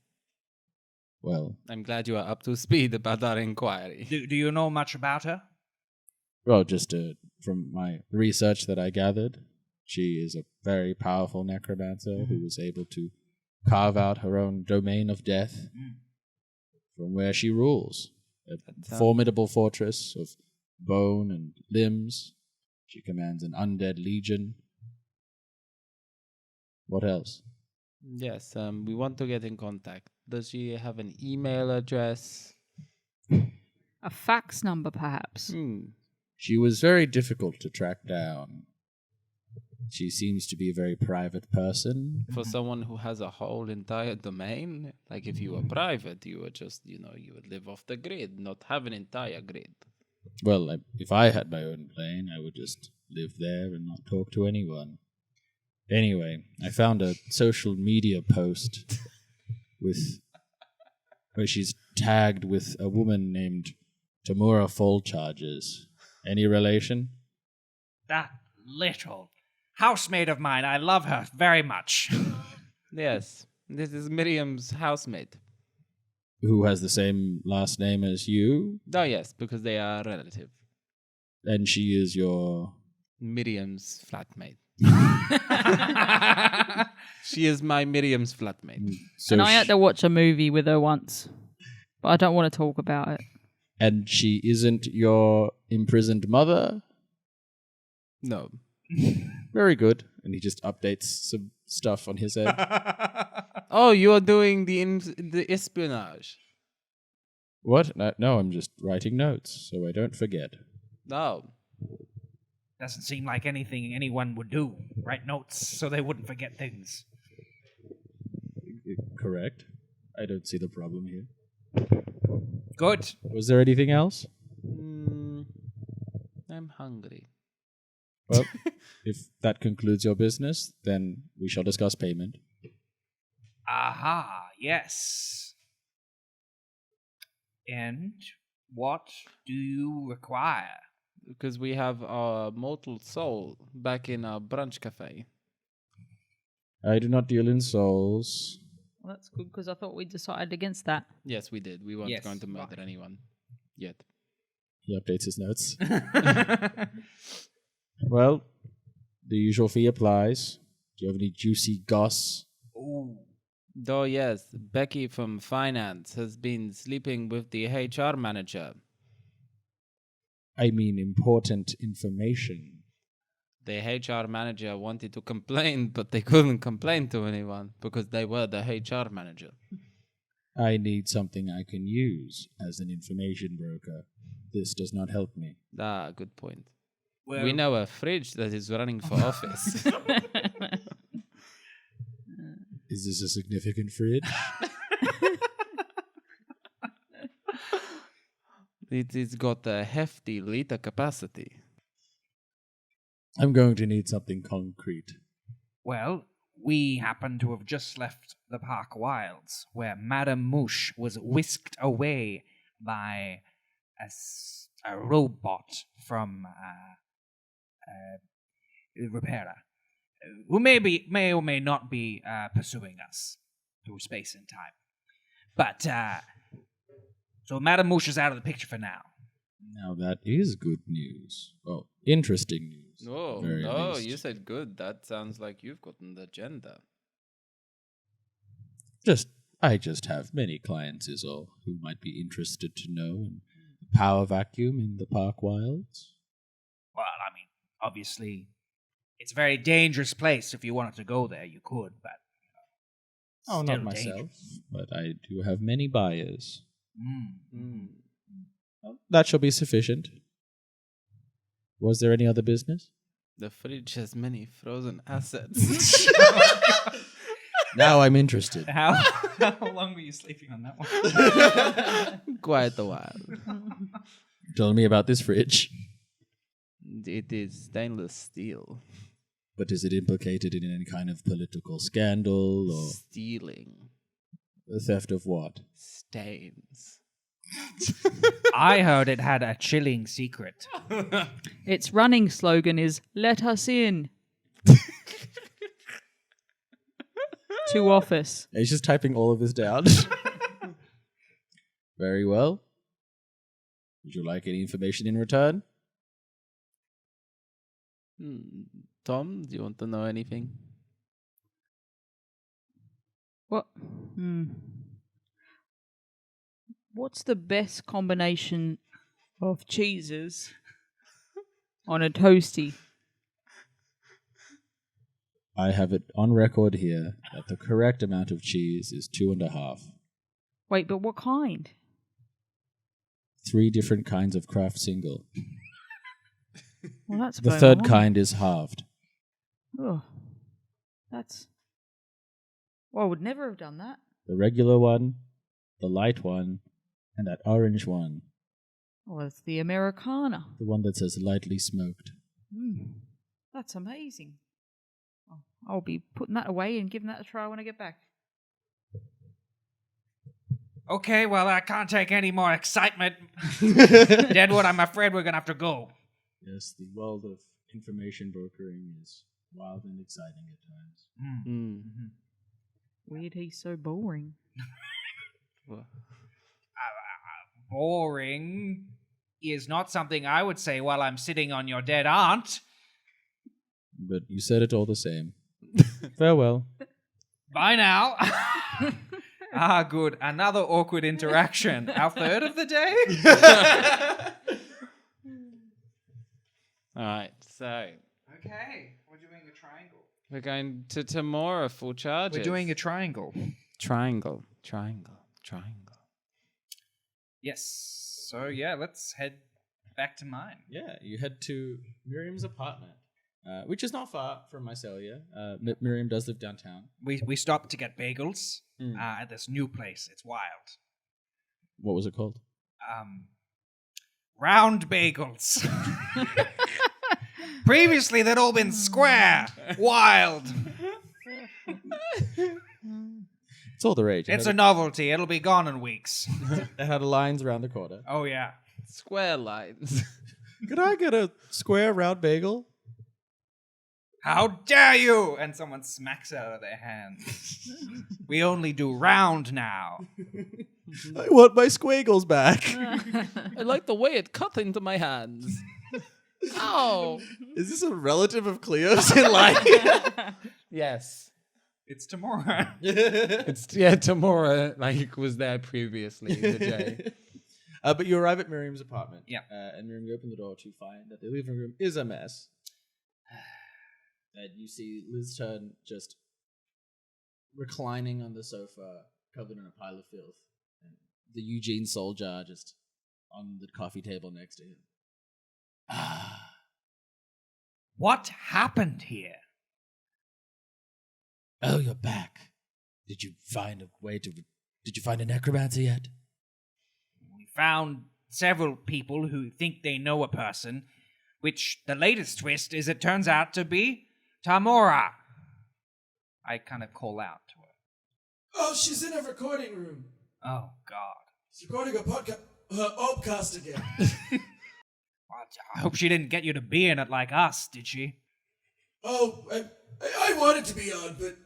S11: Well,
S8: I'm glad you are up to speed about our inquiry.
S6: Do you know much about her?
S11: well, just from my research that I gathered, she is a very powerful necromancer who was able to carve out her own domain of death from where she rules. A formidable fortress of bone and limbs. She commands an undead legion. What else?
S8: Yes, we want to get in contact. Does she have an email address?
S9: A fax number, perhaps.
S11: She was very difficult to track down. She seems to be a very private person.
S8: For someone who has a whole entire domain? Like if you were private, you would just, you would live off the grid, not have an entire grid.
S11: Well, if I had my own plane, I would just live there and not talk to anyone. Anyway, I found a social media post where she's tagged with a woman named Tamura Fallcharges. Any relation?
S6: That little housemaid of mine, I love her very much.
S8: Yes, this is Miriam's housemate.
S11: Who has the same last name as you?
S8: Oh, yes, because they are relative.
S11: And she is your...
S8: Miriam's flatmate. She is my Miriam's flatmate.
S9: And I had to watch a movie with her once, but I don't want to talk about it.
S11: And she isn't your imprisoned mother?
S8: No.
S11: Very good. And he just updates some stuff on his end.
S8: Oh, you are doing the espionage.
S11: What? No, I'm just writing notes so I don't forget.
S8: No.
S6: Doesn't seem like anything anyone would do. Write notes so they wouldn't forget things.
S11: Correct. I don't see the problem here.
S6: Good.
S11: Was there anything else?
S8: I'm hungry.
S11: Well, if that concludes your business, then we shall discuss payment.
S6: Aha, yes. And what do you require?
S8: Because we have our mortal soul back in our brunch cafe.
S11: I do not deal in souls.
S9: Well, that's good because I thought we decided against that.
S8: Yes, we did. We weren't
S6: Yes,
S8: going to murder anyone yet.
S11: He updates his notes. Well, the usual fee applies. Do you have any juicy goss?
S6: Ooh.
S8: Oh, yes. Becky from finance has been sleeping with the HR manager.
S11: I mean important information.
S8: The HR manager wanted to complain, but they couldn't complain to anyone because they were the HR manager.
S11: I need something I can use as an information broker. This does not help me.
S8: Ah, good point.
S6: Well,
S8: We know a fridge that is running for office.
S11: Is this a significant fridge?
S8: It's got a hefty liter capacity.
S11: I'm going to need something concrete.
S6: Well, we happen to have just left the Park Wilds, where Madame Mouche was whisked away by a robot from Repara, who may or may not be pursuing us through space and time. But, so Madame Mouche is out of the picture for now.
S11: Now that is good news. Oh, interesting news.
S8: Oh,
S11: Very
S8: no,
S11: least.
S8: you said good. That sounds like you've got an agenda.
S11: I just have many clients is all who might be interested to know in the power vacuum in the Park Wilds.
S6: Well, I mean, obviously, it's a very dangerous place. If you wanted to go there, you could, but...
S11: Oh,
S6: still
S11: not myself,
S6: dangerous.
S11: but I do have many buyers.
S6: Mm.
S11: Well, that shall be sufficient. Was there any other business?
S8: The fridge has many frozen assets.
S11: Now I'm interested.
S6: How long were you sleeping on that one?
S8: Quite a while.
S11: Tell me about this fridge.
S8: It is stainless steel.
S11: But is it implicated in any kind of political scandal or
S8: Stealing.
S11: the theft of what?
S8: Stains.
S6: I heard it had a chilling secret.
S9: Its running slogan is "Let us in." To office.
S11: He's just typing all of this down. Very well. Would you like any information in return?
S8: Tom, do you want to know anything?
S9: What? What's the best combination of cheeses on a toasty?
S11: I have it on record here that the correct amount of cheese is 2.5.
S9: Wait, but what kind?
S11: 3 different kinds of craft single.
S9: Well, that's
S11: The
S9: going
S11: third
S9: on.
S11: kind is halved.
S9: Oh, that's. Well, I would never have done that.
S11: The regular one, the light one, and that orange one.
S9: Well, it's the Americana.
S11: The one that says lightly smoked.
S9: That's amazing. I'll be putting that away and giving that a try when I get back.
S6: Okay, well, I can't take any more excitement. Deadwood, I'm afraid we're gonna have to go.
S11: Yes, the world of information brokering is wild and exciting at times.
S9: Weird he's so boring.
S6: Boring is not something I would say while I'm sitting on your dead aunt.
S11: But you said it all the same. Farewell.
S6: Bye now. Good. Another awkward interaction. Our third of the day?
S8: All right, so
S6: Okay. We're doing a triangle.
S8: we're going to Tamora full charges.
S6: We're doing a triangle.
S8: triangle.
S6: Yes. So, yeah, let's head back to mine.
S11: Yeah, you head to Miriam's apartment, which is not far from Mycelia. Miriam does live downtown.
S6: We stopped to get bagels at this new place. It's wild.
S11: What was it called?
S6: Round bagels. Previously, they'd all been square. Wild.
S11: It's all the rage.
S6: It's a novelty. It'll be gone in weeks.
S11: It had lines around the corner.
S6: Oh, yeah.
S8: Square lines.
S11: Could I get a square round bagel?
S6: How dare you! And someone smacks it out of their hands. We only do round now.
S11: I want my squiggles back.
S8: I like the way it cut into my hands. Ow!
S11: Is this a relative of Cleo's in life?
S8: Yes.
S6: It's tomorrow.
S8: Tamora was there previously. The J.
S11: But you arrive at Miriam's apartment.
S6: Yeah.
S11: And Miriam, you open the door to find that the living room is a mess. And you see Liz Turn just reclining on the sofa, covered in a pile of filth. And the Eugene Soul jar just on the coffee table next to him.
S6: What happened here?
S10: Oh, you're back. Did you find a necromancer yet?
S6: We found several people who think they know a person, which the latest twist is it turns out to be Tamora. I kind of call out to her.
S10: Oh, she's in a recording room.
S6: Oh, God.
S10: She's recording her podcast again.
S6: I hope she didn't get you to be in it like us, did she?
S10: Oh, I wanted to be on, but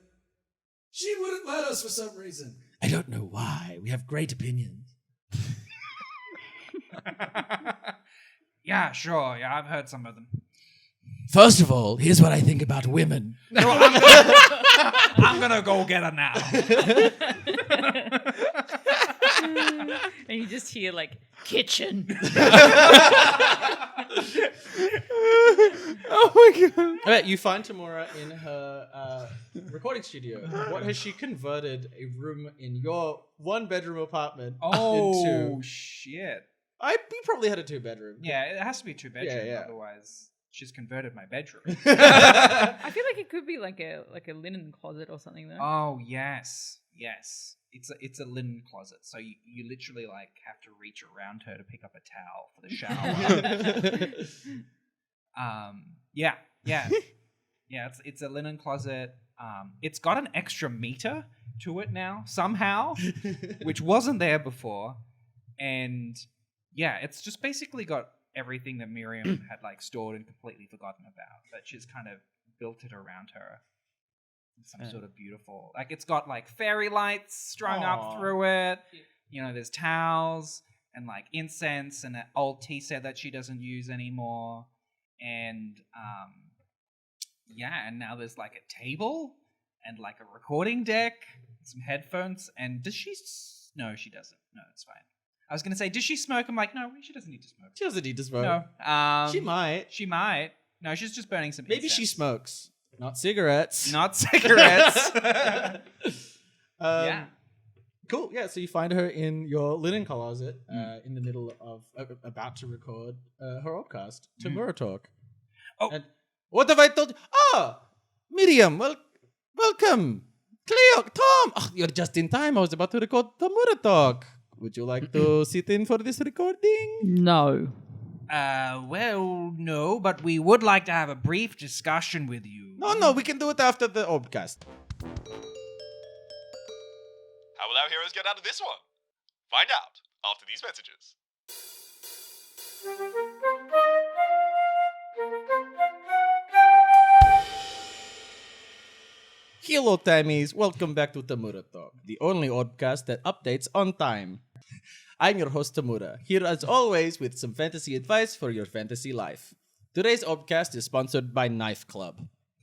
S10: she wouldn't let us for some reason. I don't know why. We have great opinions.
S6: Yeah, sure. Yeah, I've heard some of them.
S10: First of all, here's what I think about women.
S6: No, I'm gonna go get her now.
S9: And you just hear, like, kitchen.
S8: Oh my god!
S11: All right, you find Tamora in her recording studio. What has she converted a room in your one-bedroom apartment into?
S6: Shit.
S11: We probably had a two-bedroom.
S6: Yeah, it has to be 2 bedroom,
S11: Yeah.
S6: otherwise she's converted my bedroom.
S9: I feel like it could be like a linen closet or something though.
S6: Oh, yes. It's a linen closet, so you literally like have to reach around her to pick up a towel for the shower. Yeah. It's a linen closet. It's got an extra meter to it now somehow, which wasn't there before, and yeah, it's just basically got everything that Miriam had like stored and completely forgotten about, but she's kind of built it around her. Some sort of beautiful, like it's got like fairy lights strung up through it. You know, there's towels and like incense and an old tea set that she doesn't use anymore. And and now there's like a table and like a recording deck, some headphones. And does she? No, she doesn't. No, it's fine. I was gonna say, does she smoke? I'm like, no, she doesn't need to smoke.
S11: She doesn't need to smoke.
S6: No,
S11: she might.
S6: She might. No, she's just burning some.
S11: Maybe
S6: incense.
S11: she smokes. Not cigarettes.
S6: Not cigarettes.
S11: Yeah. Cool. Yeah. So you find her in your linen closet, in the middle of about to record her podcast, Tamora Talk.
S6: Oh,
S11: and what have I told you? Oh, Miriam. Welcome, Cleo, Tom. Oh, you're just in time. I was about to record Tamora Talk. Would you like to sit in for this recording?
S9: No.
S6: Well, no, but we would like to have a brief discussion with you.
S11: No, we can do it after the podcast.
S4: How will our heroes get out of this one? Find out after these messages.
S11: Hello, Tammies. Welcome back to Tamura Talk, the only podcast that updates on time. I'm your host, Tamura, here as always with some fantasy advice for your fantasy life. Today's podcast is sponsored by Knife Club.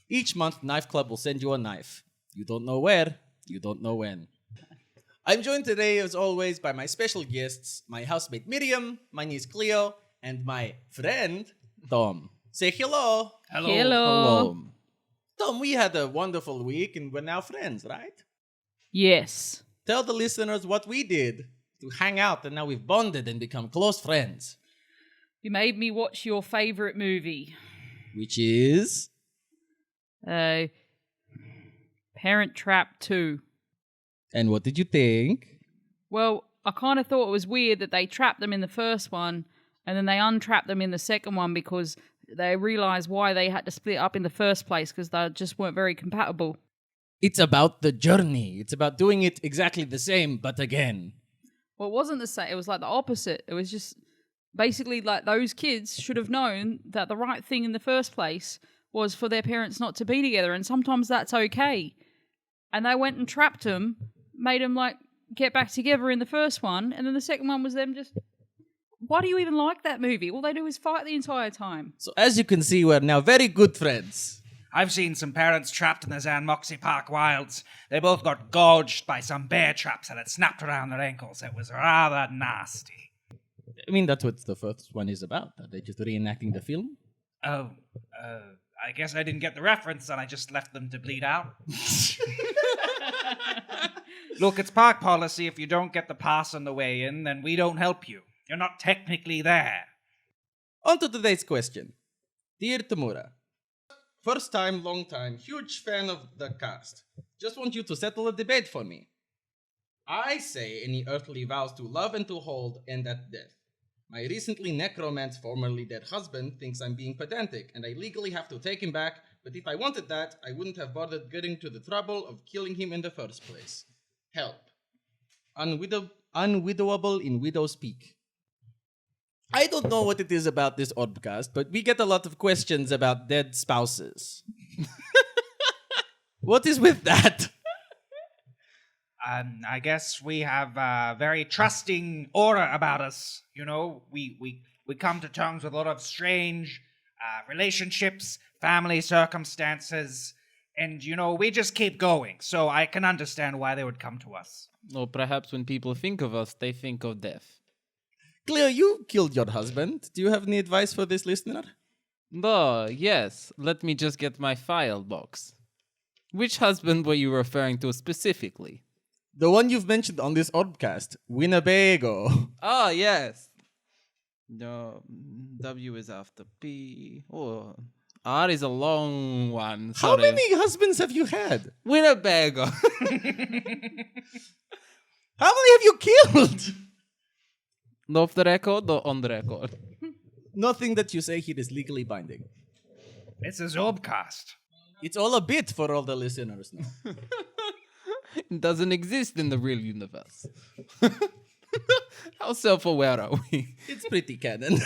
S11: Each month, Knife Club will send you a knife. You don't know where, you don't know when. I'm joined today, as always, by my special guests, my housemate Miriam, my niece Cleo, and my friend, Tom. Say hello.
S9: Hello.
S11: Tom, we had a wonderful week and we're now friends, right?
S9: Yes.
S11: Tell the listeners what we did to hang out and now we've bonded and become close friends.
S9: You made me watch your favorite movie.
S11: Which is?
S9: Parent Trap 2.
S11: And what did you think?
S9: Well, I kind of thought it was weird that they trapped them in the first one and then they untrapped them in the second one because they realised why they had to split up in the first place because they just weren't very compatible.
S11: It's about the journey. It's about doing it exactly the same, but again.
S9: Well, it wasn't the same. It was like the opposite. It was just basically like those kids should have known that the right thing in the first place was for their parents not to be together, and sometimes that's okay. And they went and trapped them, made them like get back together in the first one, and then the second one was them just... Why do you even like that movie? All they do is fight the entire time.
S11: So as you can see, we're now very good friends.
S6: I've seen some parents trapped in the xan'moxie Park wilds. They both got gouged by some bear traps that had snapped around their ankles. It was rather nasty.
S11: I mean, that's what the first one is about. Are they just reenacting the film?
S6: Oh, I guess I didn't get the reference and I just left them to bleed out. Look, it's park policy. If you don't get the pass on the way in, then we don't help you. You're not technically there.
S11: On to today's question. Dear Tamura, first time, long time, huge fan of the cast. Just want you to settle a debate for me. I say any earthly vows to love and to hold end at death. My recently necromancer, formerly dead husband, thinks I'm being pedantic, and I legally have to take him back, but if I wanted that, I wouldn't have bothered getting to the trouble of killing him in the first place. Help. Unwidowable in widow speak. I don't know what it is about this oddcast, but we get a lot of questions about dead spouses. What is with that?
S6: I guess we have a very trusting aura about us. You know, we come to terms with a lot of strange relationships, family circumstances, and, you know, we just keep going. So I can understand why they would come to us.
S8: Or perhaps when people think of us, they think of death.
S11: Cleo, you killed your husband. Do you have any advice for this listener?
S8: Oh, yes. Let me just get my file box. Which husband were you referring to specifically?
S11: The one you've mentioned on this oddcast, Winnebago.
S8: Oh, yes. No, W is after P. Oh, R is a long one.
S11: How
S8: Sorry.
S11: many husbands have you had?
S8: Winnebago.
S11: How many have you killed?
S8: Off the record or on the record?
S11: Nothing that you say here is legally binding.
S6: It's a Zobcast.
S11: It's all a bit for all the listeners now.
S8: It doesn't exist in the real universe. How self-aware are we?
S11: It's pretty canon.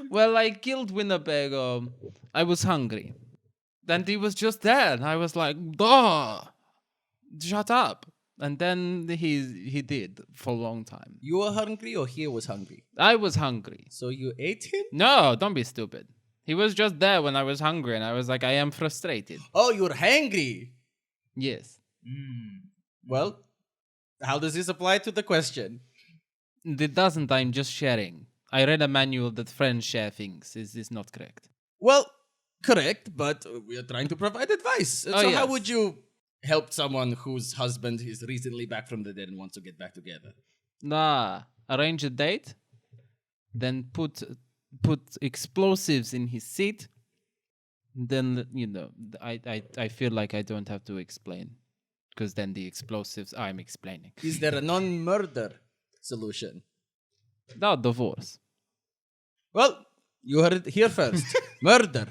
S8: Well, I killed Winnebago. I was hungry. And he was just there. And I was like, duh, shut up. And then he did for a long time.
S11: You were hungry or he was hungry?
S8: I was hungry.
S11: So you ate him?
S8: No, don't be stupid. He was just there when I was hungry, and I was like, I am frustrated.
S11: Oh, you're hangry.
S8: Yes.
S11: Well, how does this apply to the question?
S8: It doesn't. I'm just sharing. I read a manual that friends share things. Is this not correct?
S11: Well, correct, but we are trying to provide advice.
S8: Oh,
S11: so
S8: yes.
S11: how would you help someone whose husband is recently back from the dead and wants to get back together?
S8: Arrange a date, then put explosives in his seat. Then, you know, I feel like I don't have to explain, because then the explosives I'm explaining.
S11: Is there a non-murder solution?
S8: No, divorce.
S11: Well, you heard it here first. Murder.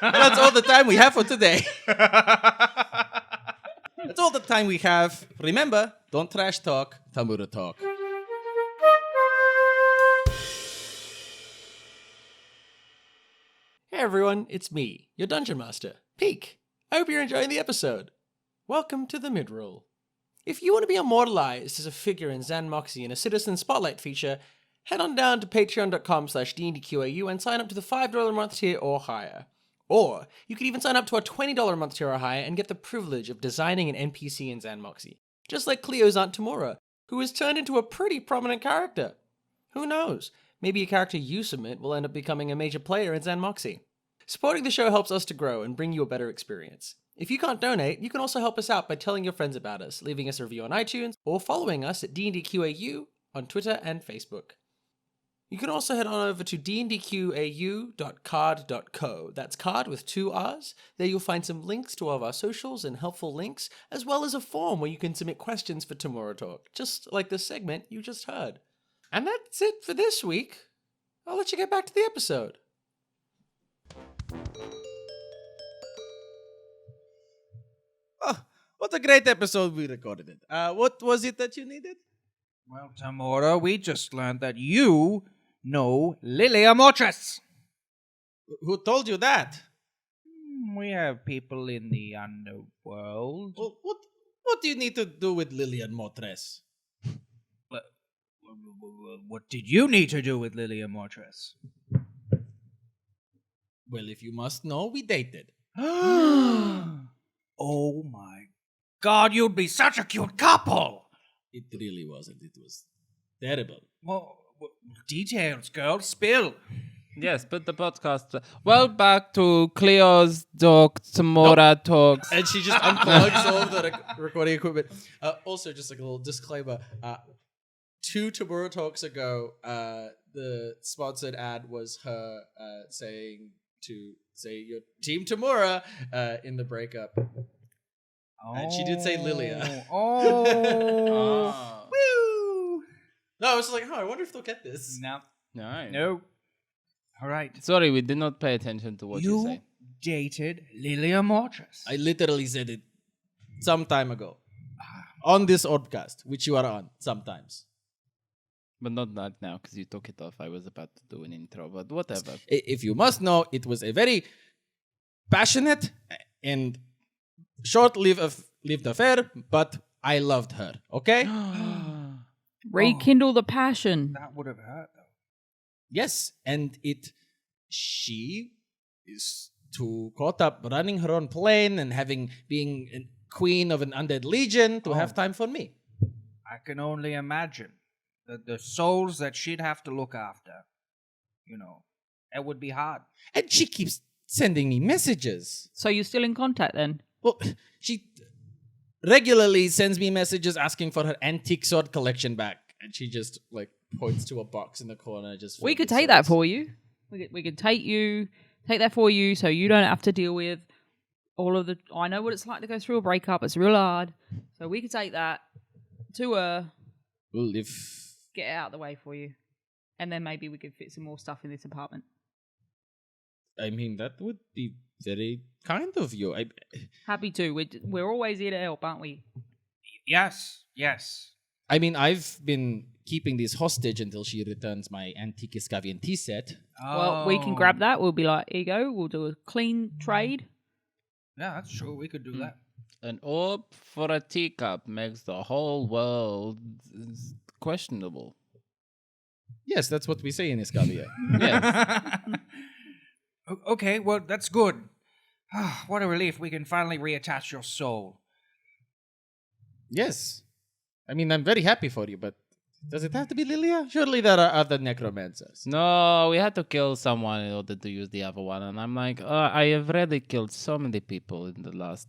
S11: That's all the time we have for today. That's all the time we have. Remember, don't trash talk, Tamura talk.
S1: Hey everyone, it's me, your Dungeon Master, Peak. I hope you're enjoying the episode. Welcome to the Midroll. If you want to be immortalized as a figure in xan'moxie in a Citizen Spotlight feature, head on down to patreon.com/dndqau and sign up to the $5 a month tier or higher. Or, you could even sign up to our $20 a month tier or higher and get the privilege of designing an NPC in xan'moxie, just like Cleo's Aunt Tamura, who has turned into a pretty prominent character. Who knows? Maybe a character you submit will end up becoming a major player in xan'moxie. Supporting the show helps us to grow and bring you a better experience. If you can't donate, you can also help us out by telling your friends about us, leaving us a review on iTunes, or following us at DNDQAU on Twitter and Facebook. You can also head on over to dndqau.card.co. That's card with 2 R's. There you'll find some links to all of our socials and helpful links, as well as a form where you can submit questions for Tomorrow Talk, just like the segment you just heard. And that's it for this week. I'll let you get back to the episode.
S11: Oh, what a great episode we recorded. What was it that you needed?
S6: Well, Tamora, we just learned that you know Lilia Mortress.
S11: Who told you that?
S6: We have people in the underworld.
S11: Well, what do you need to do with Lilian Motres?
S6: What did you need to do with Lilia Mortress?
S11: Well, if you must know, we dated.
S6: Oh my God, you'd be such a cute couple!
S11: It really wasn't. It was terrible.
S6: Well, details, girl, spill.
S8: Yes, but the podcast. Well, back to Cleo's Talk, Tamora Talks.
S11: And she just unplugs all of the recording equipment. Also, just like a little disclaimer. 2 Tamura Talks ago, the sponsored ad was her saying to say your team Tamura in the breakup. And she did say Lilia.
S6: Oh.
S11: Woo! No, I was like, I wonder if they'll get this.
S8: No.
S6: No. All right.
S8: Sorry, we did not pay attention to what you say.
S6: Dated Lilia Mortress.
S11: I literally said it some time ago. On this podcast, which you are on sometimes.
S8: But not right now, because you took it off. I was about to do an intro, but whatever.
S11: If you must know, it was a very passionate and short-lived affair, but I loved her, okay?
S9: Rekindle the passion.
S6: That would have hurt, though.
S11: Yes, and she is too caught up running her own plane and being a queen of an undead legion to have time for me.
S6: I can only imagine the souls that she'd have to look after. It would be hard.
S11: And she keeps sending me messages.
S9: So you're still in contact then?
S11: Well, she regularly sends me messages asking for her antique sword collection back. And she just, points to a box in the corner.
S9: We could take that for you. We could take that for you so you don't have to deal with all of the... I know what it's like to go through a breakup. It's real hard. So we could take that to her.
S11: Well,
S9: Get it out of the way for you. And then maybe we could fit some more stuff in this apartment.
S11: I mean, that would be very kind of you.
S9: Happy to. We're always here to help, aren't we?
S6: Yes.
S11: I mean, I've been keeping this hostage until she returns my antique Scavian tea set.
S9: Well, we can grab that. We'll be like, here you go. We'll do a clean trade.
S6: Yeah, that's true. We could do that.
S8: An orb for a teacup makes the whole world questionable.
S11: Yes, that's what we say in Escavia.
S8: Yes.
S6: Okay, well, that's good. What a relief. We can finally reattach your soul.
S11: Yes. I mean, I'm very happy for you, but does it have to be Lilia? Surely there are other necromancers.
S8: No, we had to kill someone in order to use the other one. And I'm like, I have already killed so many people in the last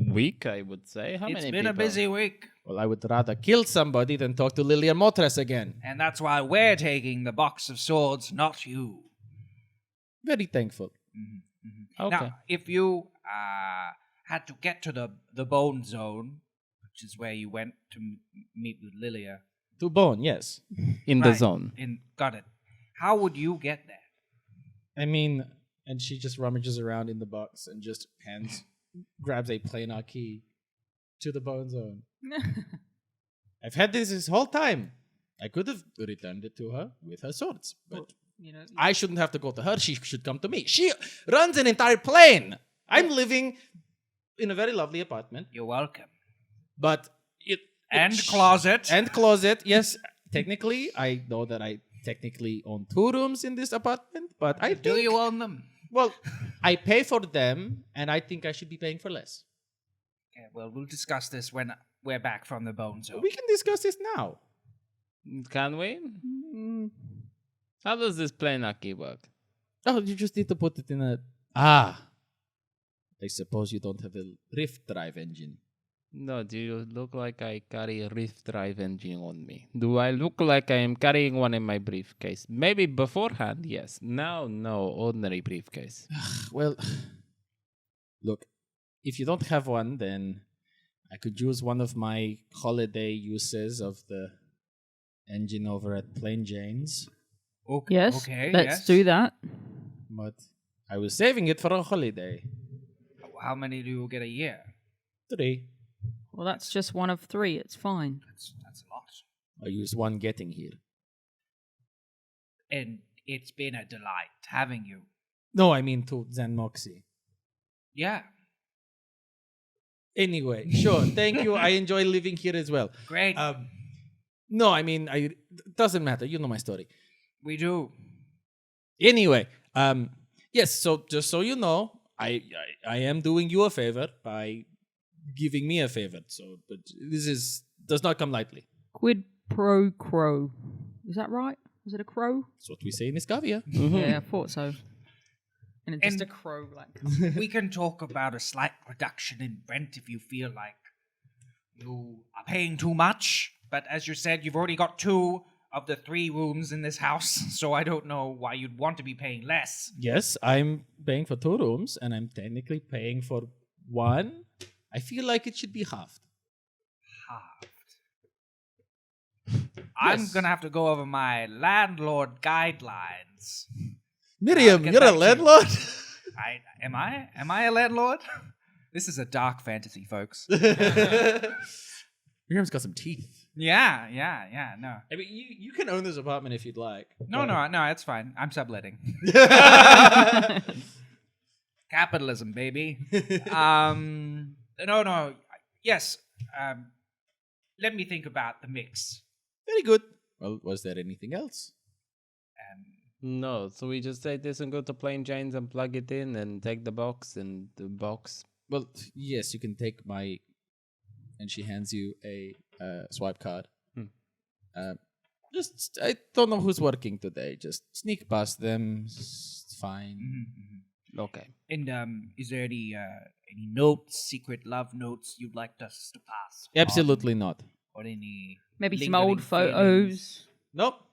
S8: week, I would say. How many people?
S6: It's been a busy week.
S11: Well, I would rather kill somebody than talk to Lilia Motres again.
S6: And that's why we're taking the box of swords, not you.
S11: Very thankful.
S6: Mm-hmm.
S8: Okay.
S6: Now, if you had to get to the bone zone, which is where you went to meet with Lilia.
S11: To bone, yes.
S8: In the zone.
S6: Got it. How would you get there?
S11: I mean, and she just rummages around in the box and just grabs a planar key to the bone zone. I've had this whole time. I could have returned it to her with her swords, but I shouldn't have to go to her. She should come to me. She runs an entire plane. I'm living in a very lovely apartment.
S6: You're welcome.
S11: But
S6: Closet.
S11: And closet. Yes, technically, I know that I technically own 2 rooms in this apartment, but I
S6: Do
S11: think,
S6: you own them?
S11: well, I pay for them, and I think I should be paying for less.
S6: Okay, well, we'll discuss this when we're back from the bone zone.
S11: We can discuss this now.
S8: Can we? How does this planaki work?
S11: Oh, you just need to put it in a... Ah. I suppose you don't have a rift drive engine.
S8: No, do you look like I carry a rift drive engine on me? Do I look like I am carrying one in my briefcase? Maybe beforehand, yes. Now, no, ordinary briefcase.
S11: Well, look, if you don't have one, then I could use one of my holiday uses of the engine over at Plain Jane's.
S6: Okay.
S9: Yes.
S6: Okay.
S9: Let's do that.
S11: But I was saving it for a holiday.
S6: How many do you get a year?
S11: 3.
S9: Well, that's just one of 3. It's fine.
S6: That's a lot.
S11: I used 1 getting here.
S6: And it's been a delight having you.
S11: No, I mean to xan'moxie.
S6: Yeah.
S11: Anyway, sure. Thank you. I enjoy living here as well.
S6: Great.
S11: No, I mean, doesn't matter. You know my story.
S6: We do.
S11: Anyway, yes. So just so you know, I am doing you a favor by giving me a favor. So, but this does not come lightly.
S9: Quid pro quo. Is that right? Was it a crow?
S11: That's what we say in Iscavia.
S9: Yeah, I thought so. And it's just a crow, like.
S6: We can talk about a slight reduction in rent if you feel like you are paying too much. But as you said, you've already got 2 of the 3 rooms in this house, so I don't know why you'd want to be paying less.
S11: Yes, I'm paying for 2 rooms, and I'm technically paying for 1. I feel like it should be halved.
S6: I'm gonna have to go over my landlord guidelines.
S11: Miriam, you're a landlord?
S6: Am I a landlord? This is a dark fantasy, folks.
S11: Miriam's got some teeth.
S6: Yeah, no.
S11: I mean, you can own this apartment if you'd like.
S6: No, it's fine. I'm subletting. Capitalism, baby. No. Yes. Let me think about the mix.
S11: Very good. Well, was there anything else?
S8: No, so we just take this and go to Plain Jane's and plug it in and take the box and the box.
S11: Well, yes, you can take my... And she hands you a swipe card. Just, I don't know who's working today. Just sneak past them. It's fine.
S6: Mm-hmm.
S8: Okay.
S6: And is there any notes, secret love notes you'd like us to pass?
S11: Absolutely not.
S6: Or any
S9: Maybe some
S6: lingering
S9: old
S6: feelings?
S9: photos.
S11: Nope.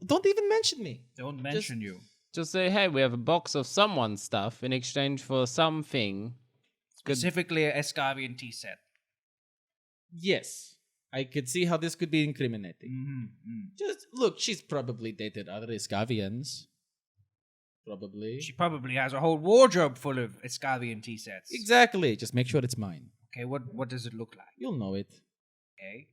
S11: Don't even mention me.
S6: Don't mention you.
S8: Just say, hey, we have a box of someone's stuff in exchange for something.
S6: Specifically a Escavian tea set.
S11: Yes. I could see how this could be incriminating.
S6: Mm-hmm.
S11: Just, look, she's probably dated other Escavians. Probably.
S6: She probably has a whole wardrobe full of Escavian tea sets.
S11: Exactly. Just make sure it's mine.
S6: Okay, what does it look like?
S11: You'll know it.
S6: Okay.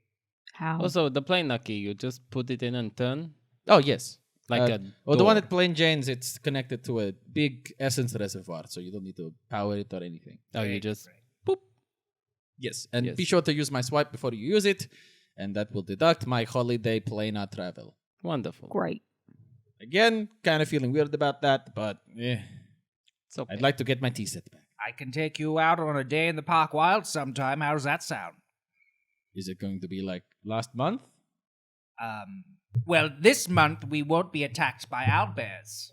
S9: How?
S8: Also, the plain key, you just put it in and turn?
S11: Oh, yes.
S8: Like a
S11: Well, the one
S8: door.
S11: at Plain Jane's, it's connected to a big essence reservoir, so you don't need to power it or anything.
S8: Oh, you just...
S11: Yes, and
S8: Yes.
S11: be sure to use my swipe before you use it, and that will deduct my holiday planar travel.
S8: Wonderful.
S9: Great.
S11: Again, kind of feeling weird about that, but
S8: It's okay.
S11: I'd like to get my tea set back.
S6: I can take you out on a day in the park wild sometime. How does that sound?
S11: Is it going to be like last month?
S6: Well, this month we won't be attacked by owlbears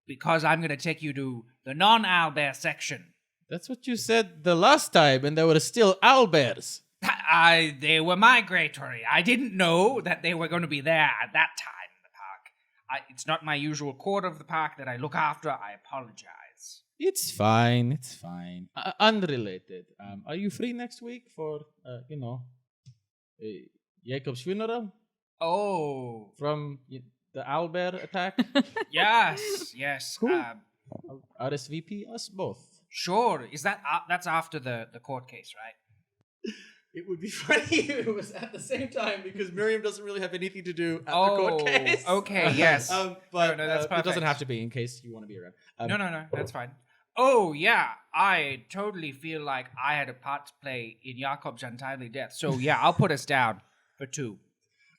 S6: because I'm going to take you to the non-owlbear section.
S11: That's what you said the last time, and there were still owlbears.
S6: They were migratory. I didn't know that they were going to be there at that time in the park. It's not my usual quarter of the park that I look after. I apologize.
S11: It's fine. It's fine. Unrelated. Are you free next week for, Jacob's funeral?
S6: Oh.
S11: From the owlbear attack?
S6: Yes.
S11: Cool. RSVP us both.
S6: Sure. Is that that's after the court case, right?
S11: It would be funny if it was at the same time because Miriam doesn't really have anything to do at the court case.
S6: Okay, yes.
S11: But
S6: No, that's
S11: it doesn't
S6: perfect.
S11: have to be in case you want to be around.
S6: No, that's fine. Oh, yeah, I totally feel like I had a part to play in Jakob's untimely death. So, yeah, I'll put us down for 2.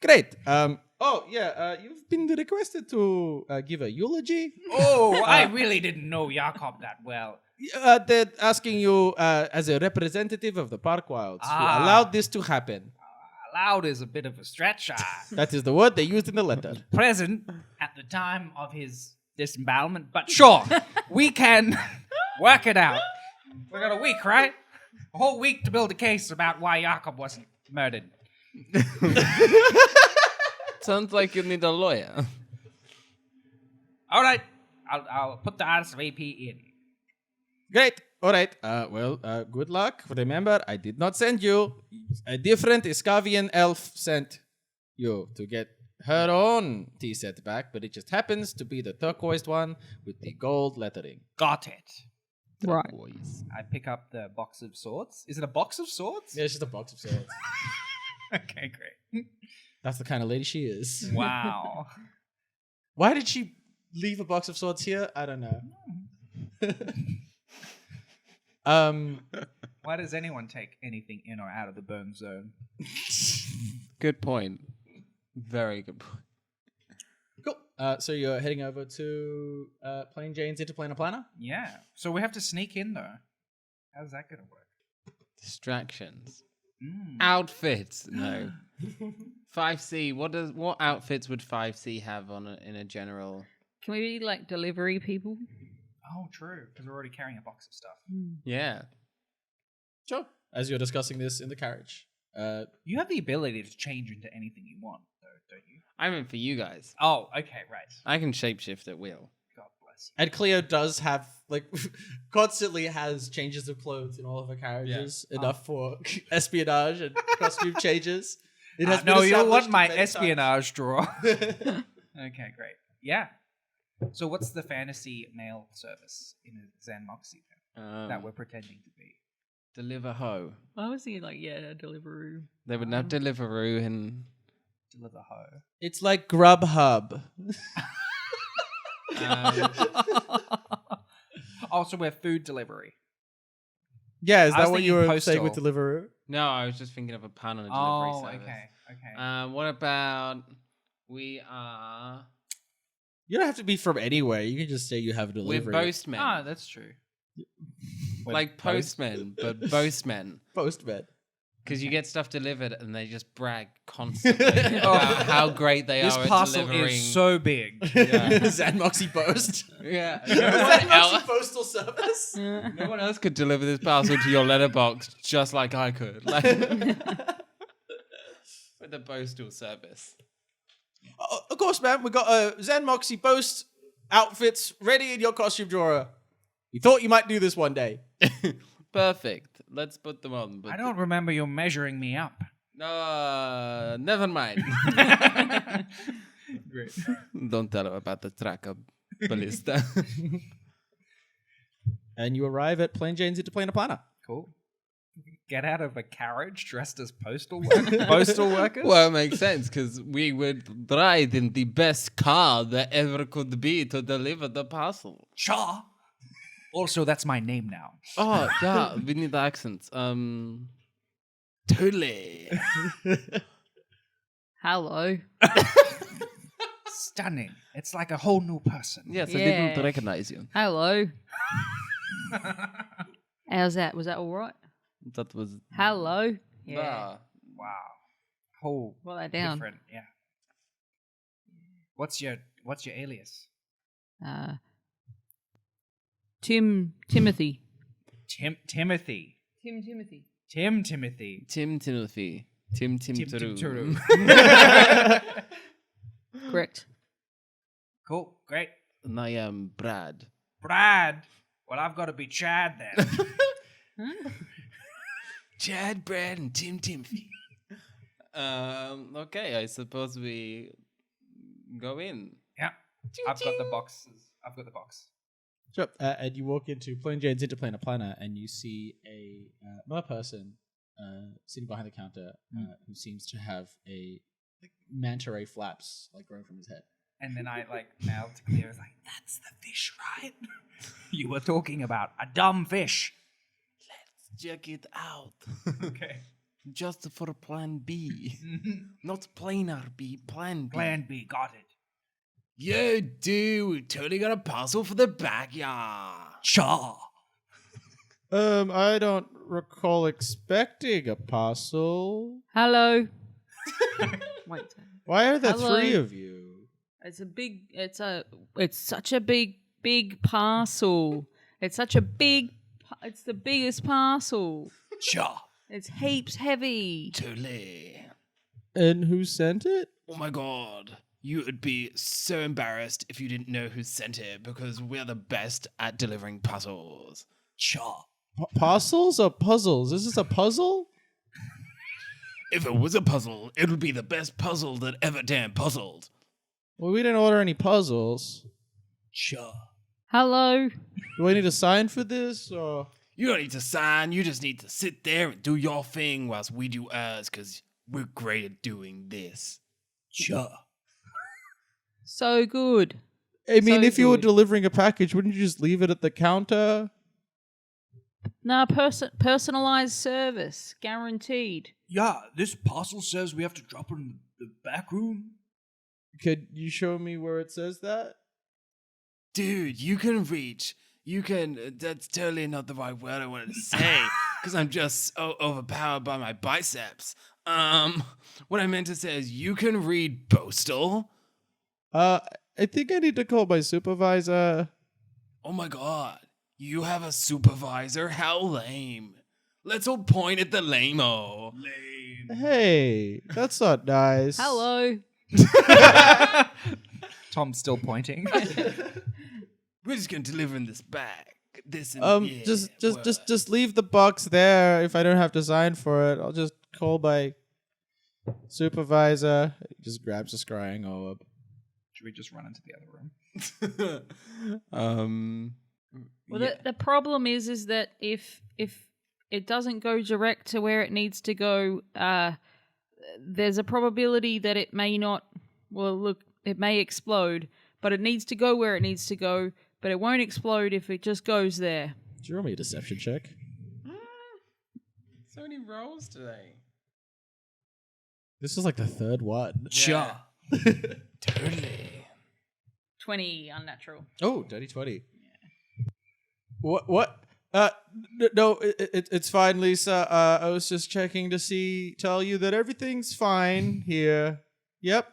S11: Great. You've been requested to give a eulogy.
S6: Oh, I really didn't know Jakob that well.
S11: They're asking you as a representative of the Park Wilds who allowed this to happen.
S6: Allowed is a bit of a stretch.
S11: That is the word they used in the letter.
S6: Present at the time of his disembowelment, but sure, we can work it out. We got a week, right? A whole week to build a case about why Jakob wasn't murdered.
S8: Sounds like you need a lawyer.
S6: All right, I'll put the RSVP in.
S11: Great. All right. Good luck. Remember, I did not send you. A different Iskavian elf sent you to get her own tea set back, but it just happens to be the turquoise one with the gold lettering.
S6: Got it.
S9: Right.
S6: I pick up the box of swords. Is it a box of swords?
S11: Yeah, it's just a box of swords.
S6: Okay, great.
S11: That's the kind of lady she is.
S6: Wow.
S11: Why did she leave a box of swords here? I don't know.
S6: Why does anyone take anything in or out of the burn zone?
S8: Good point. Very good point.
S11: Cool. So you're heading over to Plain Jane's Interplanar Planner?
S6: Yeah. So we have to sneak in, though. How's that going to work?
S8: Distractions. Outfits. No. 5C. What outfits would 5C have in a general?
S9: Can we be like delivery people?
S6: Oh, true. Because we're already carrying a box of stuff.
S8: Yeah.
S11: Sure. As you're discussing this in the carriage.
S6: You have the ability to change into anything you want, though, don't you?
S8: I meant for you guys.
S6: Oh, okay, right.
S8: I can shapeshift at will.
S6: God bless you.
S11: And Cleo does have, constantly has changes of clothes in all of her carriages. Enough for espionage and costume changes. It has been
S6: no, you don't want
S11: established
S6: my
S11: many
S6: espionage drawer. Okay, great. Yeah. So what's the fantasy mail service in xan'moxie that we're pretending to be?
S8: Deliver ho.
S9: I was thinking Deliveroo.
S8: They would not Deliveroo and
S6: Deliver ho.
S11: It's like Grubhub.
S6: Also, we're food delivery.
S11: Yeah, is
S6: I was
S11: that what you
S6: thinking
S11: were saying with
S6: postal.
S11: Deliveroo?
S8: No, I was just thinking of a pun on a delivery
S6: Oh,
S8: service.
S6: okay.
S8: What about we are...
S11: You don't have to be from anywhere. You can just say you have a
S8: We're
S11: delivery.
S8: postmen.
S6: Ah, that's true.
S8: Like postmen, but postmen.
S11: Postman.
S8: Because you get stuff delivered and they just brag constantly about how great they
S6: This
S8: are at
S6: parcel
S8: delivering.
S6: is so big.
S11: xan'moxie Post.
S8: Yeah.
S11: xan'moxie Postal Service.
S8: No one else could deliver this parcel to your letterbox just like I could. Like, with the postal service.
S11: Of course, man. We got xan'moxie Post outfits ready in your costume drawer. We thought you might do this one day.
S8: Perfect. Let's put them on. But
S6: I don't remember you measuring me up.
S8: never mind.
S6: Great.
S8: Don't tell her about the tracker ballista.
S11: And you arrive at Plain Jane's Interplanar Planner.
S6: Cool. Get out of a carriage dressed as postal workers?
S8: Well, it makes sense because we would ride in the best car that ever could be to deliver the parcel.
S6: Shaw. Also, that's my name now.
S8: Oh, yeah, we need the accents. Totally.
S9: Hello.
S6: Stunning. It's like a whole new person.
S8: Yes, I
S9: Yeah.
S8: didn't recognize you.
S9: Hello. How's that? Was that all right?
S8: That was...
S9: Hello. Yeah.
S8: Ah.
S6: Wow. Whole
S9: Write that down.
S6: different. Yeah. What's your alias?
S9: Timothy.
S6: Timothy.
S9: Timothy.
S6: Timothy.
S8: Tim Timothy. Tim Turu.
S9: Correct.
S6: Cool. Great.
S8: And I am Brad.
S6: Brad. Well, I've got to be Chad then.
S8: Chad, Brad, and Tim Timothy. Okay, I suppose we go in.
S6: Yeah. I've got the boxes. I've got the box.
S11: Sure. And you walk into Plain Jane's Interplanar Planner and you see a another person sitting behind the counter, who seems to have a manta ray flaps growing from his head.
S6: And then I mouth to Cleo, like, that's the fish, right? You were talking about a dumb fish.
S1: Let's check it out.
S6: Okay.
S1: Just for plan B. Not planar B, plan B.
S6: Plan B, got it.
S1: Yo, dude, we totally got a puzzle for the backyard.
S6: Sure.
S11: I don't recall expecting a parcel.
S9: Hello. Wait.
S11: Why are there
S9: Hello.
S11: 3 of you?
S9: It's such a big parcel. It's such a it's the biggest parcel.
S6: Sure.
S9: It's heaps heavy.
S1: Totally.
S11: And who sent it?
S1: Oh my god. You would be so embarrassed if you didn't know who sent it because we're the best at delivering puzzles.
S6: Sure.
S11: Parcels or puzzles? Is this a puzzle?
S1: If it was a puzzle, it would be the best puzzle that ever damn puzzled.
S11: Well, we didn't order any puzzles.
S6: Sure.
S9: Hello.
S11: Do I need to sign for this, or...?
S1: You don't need to sign, you just need to sit there and do your thing whilst we do ours, because we're great at doing this.
S6: Sure.
S9: So good.
S11: I mean,
S9: So
S11: if you were
S9: good.
S11: delivering a package, wouldn't you just leave it at the counter?
S9: No, personalized service. Guaranteed.
S6: Yeah, this parcel says we have to drop it in the back room.
S11: Could you show me where it says that?
S1: Dude, that's totally not the right word I wanted to say, because I'm just so overpowered by my biceps. What I meant to say is you can read postal.
S11: I think I need to call my supervisor.
S1: Oh my god, you have a supervisor? How lame. Let's all point at the lame-o.
S11: Hey, that's not nice.
S9: Hello.
S6: Tom's still pointing.
S1: We're just gonna deliver in this bag. Yeah,
S11: Just leave the box there. If I don't have to sign for it, I'll just call my supervisor. He just grabs a scrying orb.
S6: Should we just run into the other room?
S9: Well, the problem is that if it doesn't go direct to where it needs to go, there's a probability that it may not. Well, look, it may explode, but it needs to go where it needs to go. But it won't explode if it just goes there.
S11: Do you roll me a deception check?
S8: So many rolls today.
S11: This is like the third one.
S6: Sure.
S1: Totally.
S9: 20 unnatural.
S11: Oh, dirty 20. What? No, it's fine, Lisa. I was just checking to tell you that everything's fine here. Yep.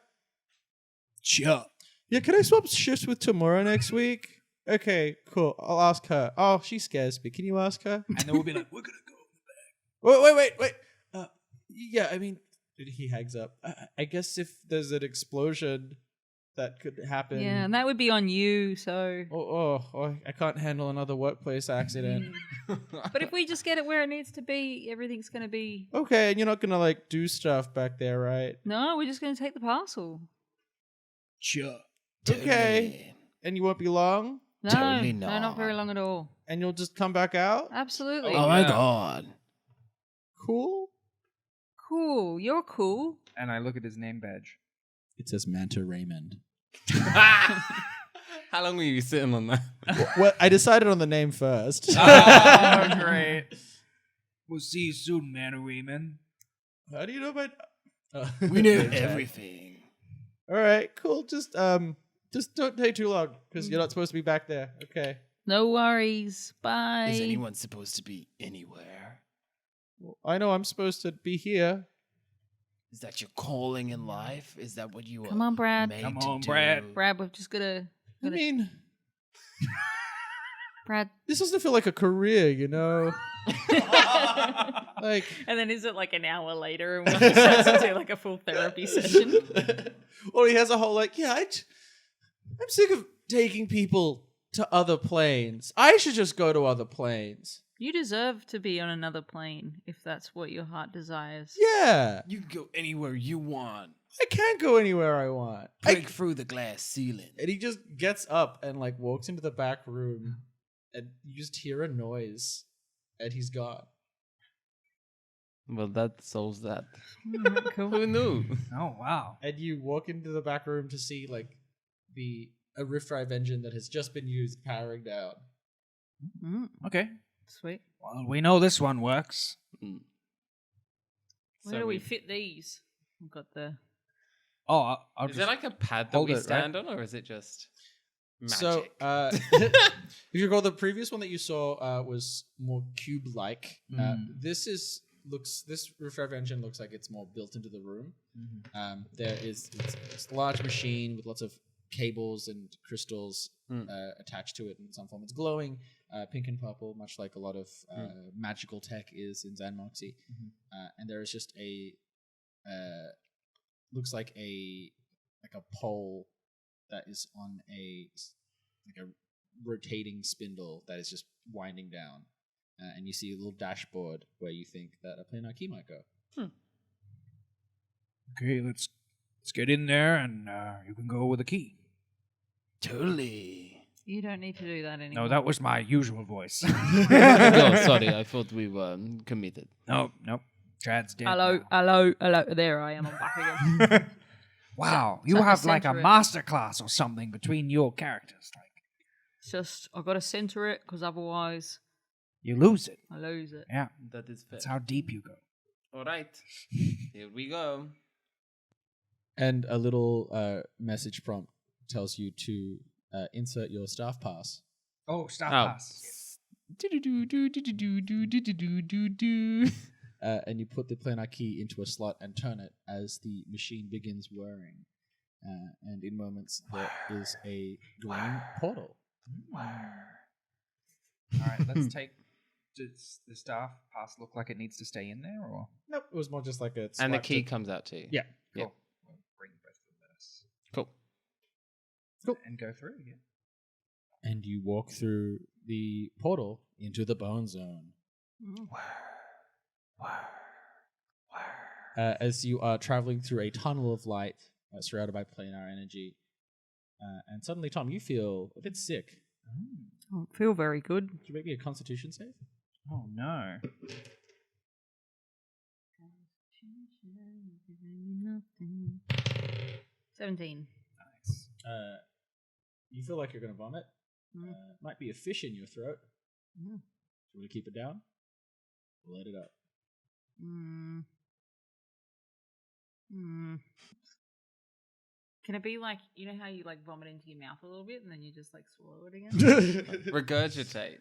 S6: Sure.
S11: Yeah, can I swap shifts with Tamura next week? Okay, cool. I'll ask her. Oh, she scares me. Can you ask her?
S6: And then we'll be like, we're gonna go.
S11: Wait. Yeah, I mean, he hangs up. I guess if there's an explosion, that could happen.
S9: Yeah, and that would be on you, so...
S11: Oh, I can't handle another workplace accident.
S9: But if we just get it where it needs to be, everything's going to be...
S11: Okay, and you're not gonna, do stuff back there, right?
S9: No, we're just going to take the parcel.
S6: Sure.
S11: Okay. And you won't be long?
S9: No,
S1: Totally
S9: no, not very long at all.
S11: And you'll just come back out?
S9: Absolutely.
S1: Oh my god.
S11: Cool.
S9: Cool. You're cool.
S6: And I look at his name badge.
S11: It says Manta Raymond.
S8: How long were you sitting on that?
S11: Well, I decided on the name first.
S6: Oh, great. We'll see you soon, man, Raymond.
S11: How do you know my...
S1: We know everything.
S11: All right, cool. Just don't take too long, because you're not supposed to be back there. Okay.
S9: No worries. Bye.
S1: Is anyone supposed to be anywhere?
S11: Well, I know I'm supposed to be here.
S1: Is that your calling in life? Is that what you
S9: Come
S1: are
S9: on, Brad.
S1: made
S6: Come
S1: to
S6: on,
S1: do?
S6: Brad.
S9: Brad, we've just got to...
S11: I mean,
S9: Brad.
S11: this doesn't feel like a career, you know? Like...
S9: And then is it like an hour later and we start to do like a full therapy session?
S11: Or he has a whole I'm sick of taking people to other planes. I should just go to other planes.
S9: You deserve to be on another plane if that's what your heart desires.
S11: Yeah.
S1: You can go anywhere you want.
S11: I can't go anywhere I want.
S1: Break through the glass ceiling.
S11: And he just gets up and walks into the back room, and you just hear a noise, and he's gone.
S8: Well, that solves that.
S9: Cool.
S8: Who knew?
S6: Oh, wow.
S11: And you walk into the back room to see like a rift drive engine that has just been used powering down.
S6: Okay.
S9: Sweet.
S6: Well, we know this one works.
S9: Where do we fit these? We've got the...
S6: Oh, I'll
S8: Is
S6: just...
S8: there like a pad that
S6: hold
S8: we
S6: it,
S8: stand on, or is it just magic?
S11: So, if you recall, the previous one that you saw was more cube-like. This rift drive engine looks like it's more built into the room. It's a large machine with lots of cables and crystals attached to it in some form. It's glowing pink and purple, much like a lot of magical tech is in xan'moxie. And there is just looks like a pole that is on a rotating spindle that is just winding down. And you see a little dashboard where you think that a planar key might go.
S6: Okay, let's get in there, and you can go with the key.
S8: Totally.
S9: You don't need to do that anymore.
S6: No, that was my usual voice.
S8: Oh, sorry. I thought we were committed.
S6: Nope. Chad's dead.
S9: Hello. There I am. I'm back again.
S6: Wow,
S9: So
S6: you have like a
S9: center it.
S6: master class or something between your characters. Like
S9: It's just, I've got to center it, because otherwise
S6: you lose it.
S9: I lose it.
S6: Yeah,
S8: That is fair.
S6: that's how deep you go.
S8: All right. Here we go.
S11: And a little message prompt tells you to insert your staff pass.
S6: Oh, staff
S8: Oh.
S6: pass.
S11: And you put the planar key into a slot and turn it as the machine begins whirring. And in moments, there is a glowing portal.
S6: All right, let's take. Does the staff pass look like it needs to stay in there, or
S11: Nope, it was more just like a
S8: And the
S11: swipe
S8: key
S11: to-
S8: comes out too.
S11: Yeah.
S8: Yeah.
S6: Cool. We'll bring both of this.
S8: Cool.
S6: And go through. Yeah.
S11: And you walk through the portal into the bone zone. As you are traveling through a tunnel of light surrounded by planar energy. And suddenly, Tom, you feel a bit sick.
S9: I don't feel very good.
S11: Could you make me a constitution save?
S6: Oh no.
S9: 17.
S6: Nice.
S11: You feel like you're going to vomit. Might be a fish in your throat. Do you want to keep it down? Let it up.
S9: Can it be like, you know how you like vomit into your mouth a little bit and then you just like swallow it again?
S8: Regurgitate.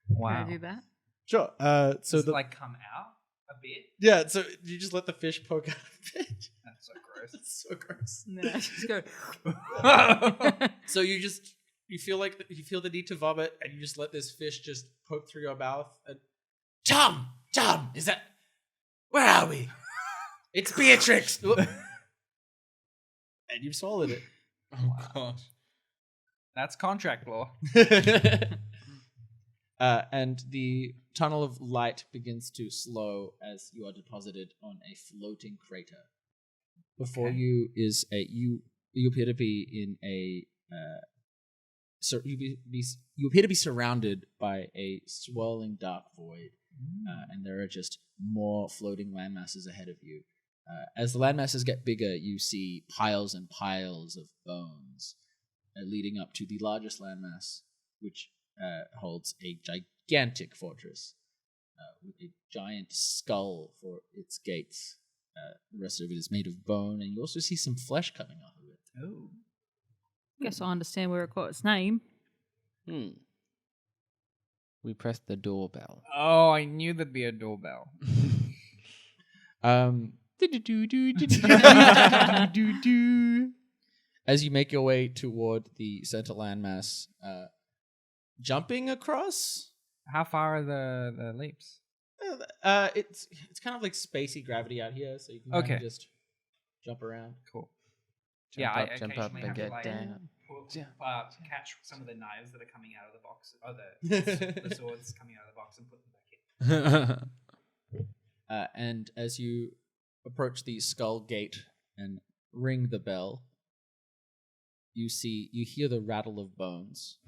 S6: Wow.
S9: Can I do that?
S11: Sure. So
S6: Does
S11: the
S6: it like come out a bit?
S11: yeah. So you just let the fish poke out a bit.
S6: That's so gross.
S11: That's so gross.
S9: And then I just go.
S11: So you feel the need to vomit, and you just let this fish just poke through your mouth. And
S10: Tom, is that... Where are we? It's Beatrix!
S11: and you've swallowed it.
S8: Oh gosh.
S6: That's contract law.
S11: And the tunnel of light begins to slow as you are deposited on a floating crater. Before you is you appear to be in a you appear to be surrounded by a swirling dark void, and there are just more floating landmasses ahead of you. As the landmasses get bigger, you see piles and piles of bones leading up to the largest landmass, which holds a gigantic fortress with a giant skull for its gates. The rest of it is made of bone, and you also see some flesh coming off of it.
S6: Oh.
S9: Guess I understand where it got its name.
S8: We pressed the doorbell.
S6: Oh, I knew there'd be a doorbell.
S11: As you make your way toward the center landmass, jumping across,
S6: How far are the leaps?
S11: it's kind of like spacey gravity out here, so you can kind
S6: Okay.
S11: of just jump around.
S6: Cool.
S8: Jump
S6: I
S8: up, jump up,
S6: occasionally
S8: and
S6: have to,
S8: get
S6: like,
S8: down.
S6: Catch some of the knives that are coming out of the box, or the swords coming out of the box, and put them back in.
S11: And as you approach the skull gate and ring the bell, you hear the rattle of bones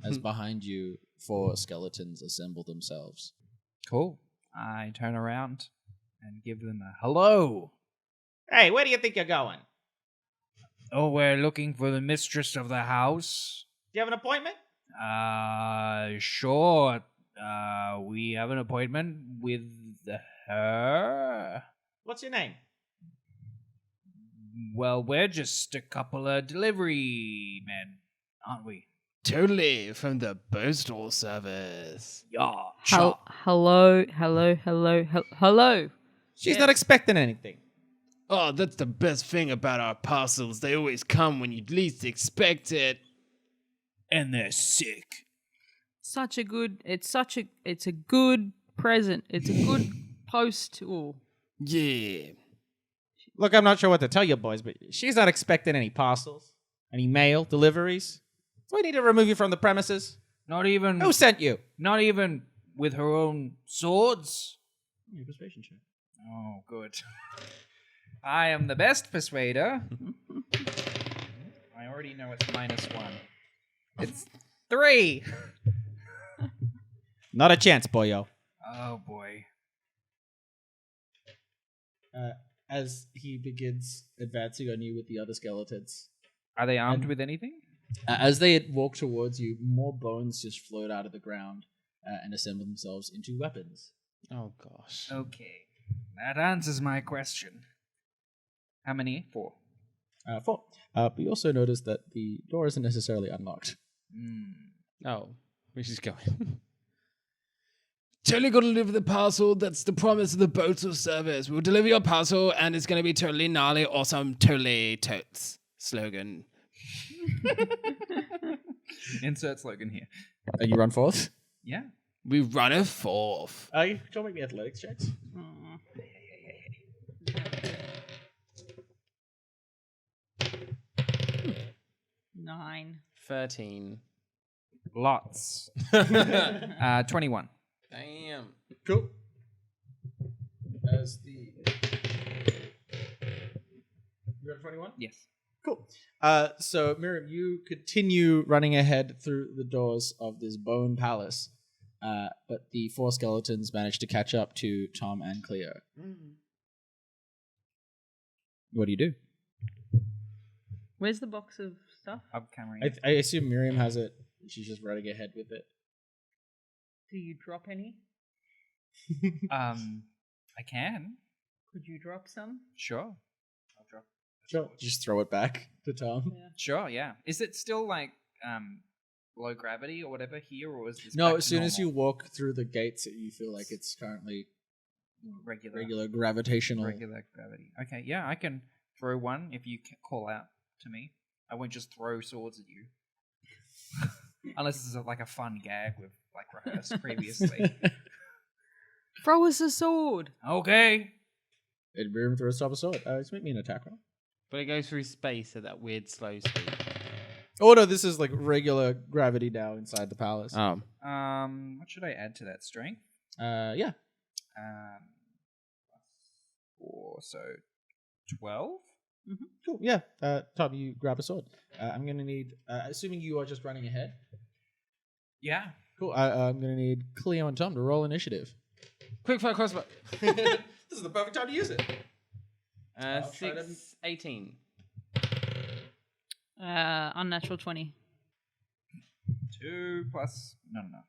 S11: as behind you 4 skeletons assemble themselves.
S6: Cool. I turn around and give them a hello.
S11: Hey, where do you think you're going?
S6: Oh, we're looking for the mistress of the house.
S11: Do you have an appointment?
S6: Sure. We have an appointment with her.
S11: What's your name?
S6: Well, we're just a couple of delivery men, aren't we?
S8: Totally, from the postal service.
S6: Yeah.
S9: Hello.
S11: She's not expecting anything.
S8: Oh, that's the best thing about our parcels. They always come when you least expect it.
S6: And they're sick.
S9: It's a good present. It's a good post. Ooh.
S8: Yeah.
S11: Look, I'm not sure what to tell you boys, but she's not expecting any parcels, any mail, deliveries. Do we need to remove you from the premises?
S6: Not even.
S11: Who sent you?
S6: Not even with her own swords.
S11: Your persuasion check.
S6: Oh, good. I am the best persuader. I already know it's -1. It's 3.
S11: Not a chance, boyo.
S6: Oh boy.
S11: As he begins advancing on you with the other skeletons.
S6: Are they armed with anything?
S11: As they walk towards you, more bones just float out of the ground and assemble themselves into weapons.
S8: Oh, gosh.
S6: Okay. That answers my question. How many? 4.
S11: 4. But you also notice that the door isn't necessarily unlocked.
S8: Oh, we're just going. Totally got to deliver the parcel. That's the promise of the postal service. We'll deliver your parcel, and it's going to be totally gnarly, awesome, totally totes. Slogan.
S6: Insert slogan here.
S11: And you run forth?
S6: Yeah.
S8: We run it forth.
S11: You don't make me athletics checks.
S9: 9.
S8: 13.
S6: Lots. 21.
S8: Damn.
S11: Cool. As the... You have 21?
S6: Yes.
S11: Cool. So, Miriam, you continue running ahead through the doors of this bone palace, but the 4 skeletons manage to catch up to Tom and Cleo. What do you do?
S9: Where's the box of stuff?
S6: I'm carrying.
S11: I assume Miriam has it. She's just running ahead with it.
S9: Do you drop any?
S6: I can.
S9: Could you drop some?
S6: Sure. I'll drop.
S11: Sure. Just throw it back to Tom.
S9: Yeah.
S6: Sure, yeah. Is it still like low gravity or whatever here, or is this
S11: No,
S6: back
S11: as
S6: to
S11: soon as you
S6: normal?
S11: walk through the gates, you feel like it's currently
S6: regular
S11: gravitational.
S6: regular gravity. Okay, yeah, I can throw one if you call out to me. I won't just throw swords at you. Unless it's like a fun gag we've like rehearsed previously.
S9: Throw us a sword.
S6: Okay.
S11: And Miriam throws top a sword. Just make me an attack roll.
S8: But it goes through space at that weird slow speed.
S11: Oh no, this is like regular gravity now inside the palace.
S8: Oh.
S6: What should I add to that? Strength?
S11: Yeah.
S6: +4, so 12.
S11: Cool. Yeah. Tom, you grab a sword. I'm gonna need. Assuming you are just running ahead.
S6: Yeah.
S11: Cool. I'm gonna need Cleo and Tom to roll initiative.
S8: Quick fire crossbow.
S11: This is the perfect time to use it.
S8: 6, 18.
S9: Unnatural 20.
S6: 2 plus. No.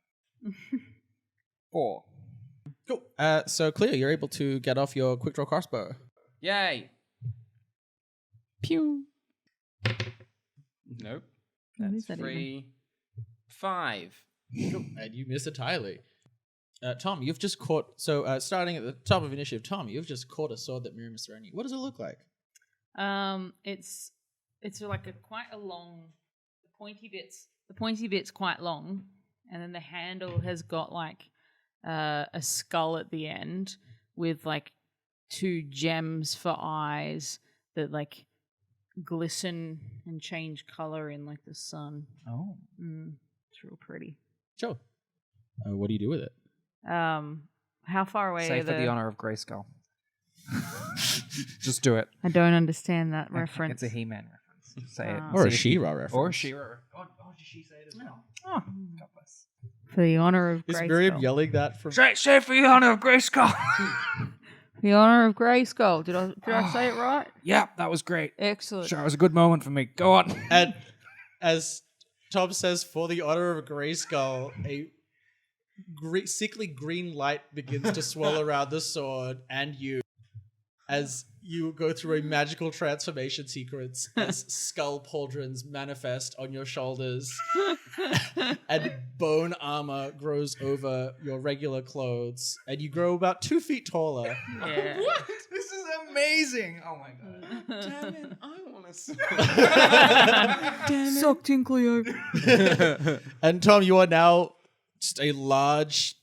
S6: 4.
S11: Cool. So Cleo, you're able to get off your quick draw crossbow.
S8: Yay. Pew. Nope.
S9: What
S8: That's
S9: is that
S8: 3, 5.
S11: Cool. And you miss entirely. Tom, you've just caught. So, starting at the top of initiative, Tom, you've just caught a sword that Miriam is throwing you. What does it look like?
S9: It's like quite a long. The pointy bit's quite long, and then the handle has got like a skull at the end with like 2 gems for eyes that like glisten and change color in like the sun.
S6: Oh.
S9: It's real pretty.
S11: Sure. What do you do with it?
S9: How far away
S6: Say
S9: are
S6: for the honor of Grayskull. Just do it.
S9: I don't understand that reference.
S6: It's a He-Man reference. Just say it.
S11: Or a
S6: See if
S11: She-Ra reference.
S6: Or a She-Ra. Oh, did she say it as well? Oh, God bless.
S9: For the honor of
S11: Is
S9: Grayskull.
S11: Miriam yelling that from?
S6: Say for the honor of Grayskull.
S9: The honor of Grayskull. Did I say it right?
S6: Yeah, that was great.
S9: Excellent.
S6: Sure, it was a good moment for me. Go on.
S11: And as Tom says, for the honor of Grayskull, a sickly green light begins to swirl around the sword and you as you go through a magical transformation sequence as skull pauldrons manifest on your shoulders and bone armor grows over your regular clothes and you grow about 2 feet taller.
S9: Yeah.
S6: What? This is amazing. Oh my god.
S8: Damn it, I want to
S9: Sucked in, Cleo.
S11: And Tom, you are now just a large,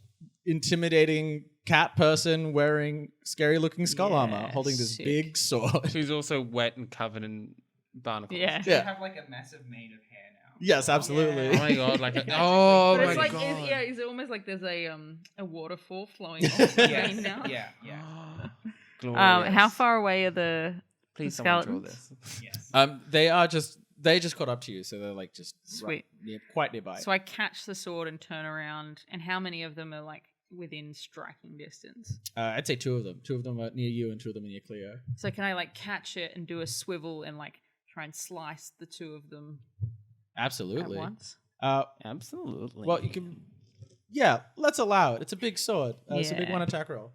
S11: intimidating cat person wearing scary-looking skull armor, holding this
S9: sick.
S11: big sword.
S8: She's also wet and covered in barnacles.
S9: Yeah.
S6: You
S11: Yeah.
S6: have like a massive mane of hair now.
S11: Yes, absolutely.
S8: Oh my god, like oh
S9: But
S8: my
S9: it's like,
S8: god.
S9: is it almost like there's a waterfall flowing off the
S6: Yes.
S9: vein now?
S6: Yeah.
S8: Glorious.
S9: How far away are the
S8: Please someone draw
S9: skeletons?
S8: this.
S6: Yes.
S11: They just caught up to you, so they're like just
S9: Sweet.
S11: quite nearby.
S9: So I catch the sword and turn around, and how many of them are like within striking distance?
S11: I'd say 2 of them. 2 of them are near you and 2 of them are near Cleo.
S9: So can I like catch it and do a swivel and like try and slice the 2 of them
S11: Absolutely.
S9: at once?
S8: Absolutely.
S11: Well, you can... Yeah, let's allow it. It's a big sword. It's a big
S9: Yeah.
S11: 1 attack roll.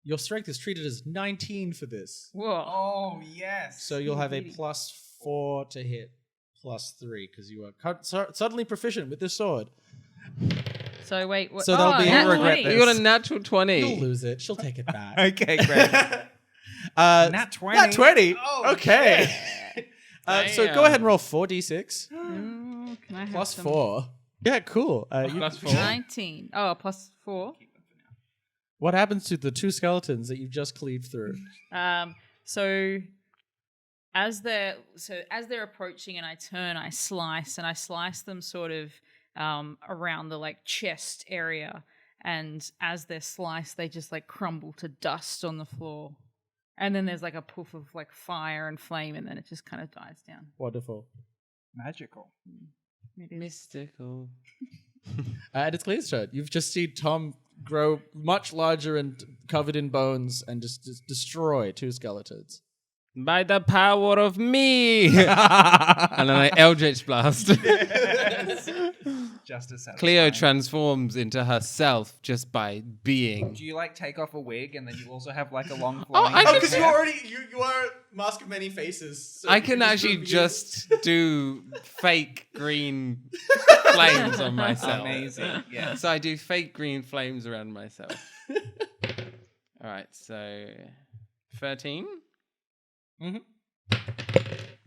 S11: Your strength is treated as 19 for this.
S9: Whoa.
S6: Oh yes.
S11: So you'll have a
S9: Really?
S11: +4 to hit, +3, because you are suddenly proficient with this sword.
S9: So wait, what?
S11: So that'll be-
S9: nat
S11: you'll regret
S9: 20.
S8: You got a natural 20.
S11: You'll lose it. She'll take it back.
S6: Okay, great.
S11: Nat
S6: 20.
S11: Nat 20.
S6: Oh,
S11: Okay. So go
S8: Damn.
S11: ahead and roll 4d6
S9: Oh, can I have
S11: plus
S9: some?
S11: 4. Yeah, cool.
S8: Plus 4.
S9: 19. Oh, plus 4.
S11: What happens to the 2 skeletons that you just cleaved through?
S9: So as they're approaching and I turn, I slice them sort of around the like chest area, and as they're sliced they just like crumble to dust on the floor, and then there's like a poof of like fire and flame, and then it just kind of dies down.
S11: Wonderful.
S6: Magical.
S9: It is.
S8: Mystical.
S11: And it's Cleo's turn. You've just seen Tom grow much larger and covered in bones and just destroy 2 skeletons.
S8: By the power of me! And then I Eldritch Blast.
S6: Just as
S8: Cleo transforms into herself just by being.
S6: Do you like take off a wig and then you also have like a long
S8: Oh,
S6: flowing
S8: I
S6: head
S8: can
S6: of
S11: because
S6: hair?
S11: you are Mask of Many Faces. So
S8: I
S11: you
S8: can
S11: just
S8: actually
S11: move
S8: just do fake green flames on myself.
S6: Amazing. Yeah.
S8: So I do fake green flames around myself. All right, so 13.
S11: Mhm.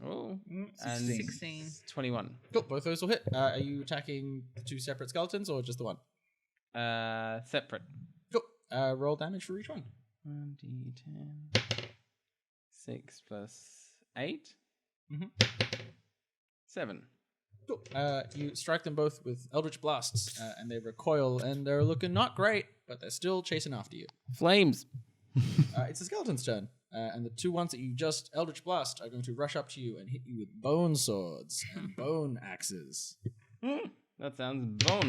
S8: Oh, and
S9: 16.
S8: 21.
S11: Cool, both those will hit. Are you attacking 2 separate skeletons or just the 1?
S8: Separate.
S11: Cool. Roll damage for each one.
S8: 1d10. 6 plus 8.
S11: Mhm.
S8: 7.
S11: Cool. You strike them both with Eldritch Blasts, and they recoil, and they're looking not great, but they're still chasing after you.
S8: Flames.
S11: It's the skeleton's turn, and the 2 ones that you just Eldritch Blast are going to rush up to you and hit you with bone swords and bone axes.
S8: That sounds bone.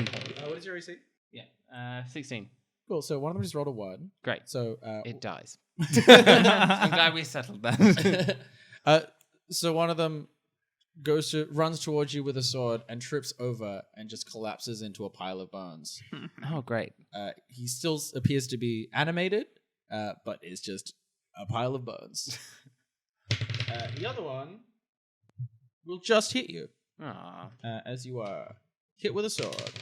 S11: What is your AC?
S8: Yeah. 16.
S11: Cool, so one of them just rolled a 1.
S8: Great.
S11: So,
S8: It dies. I'm glad we settled that.
S11: so one of them runs towards you with a sword and trips over and just collapses into a pile of bones.
S8: Oh, great.
S11: He still appears to be animated, but is just a pile of bones. The other one will just hit you
S8: Aw.
S11: as you are hit with a sword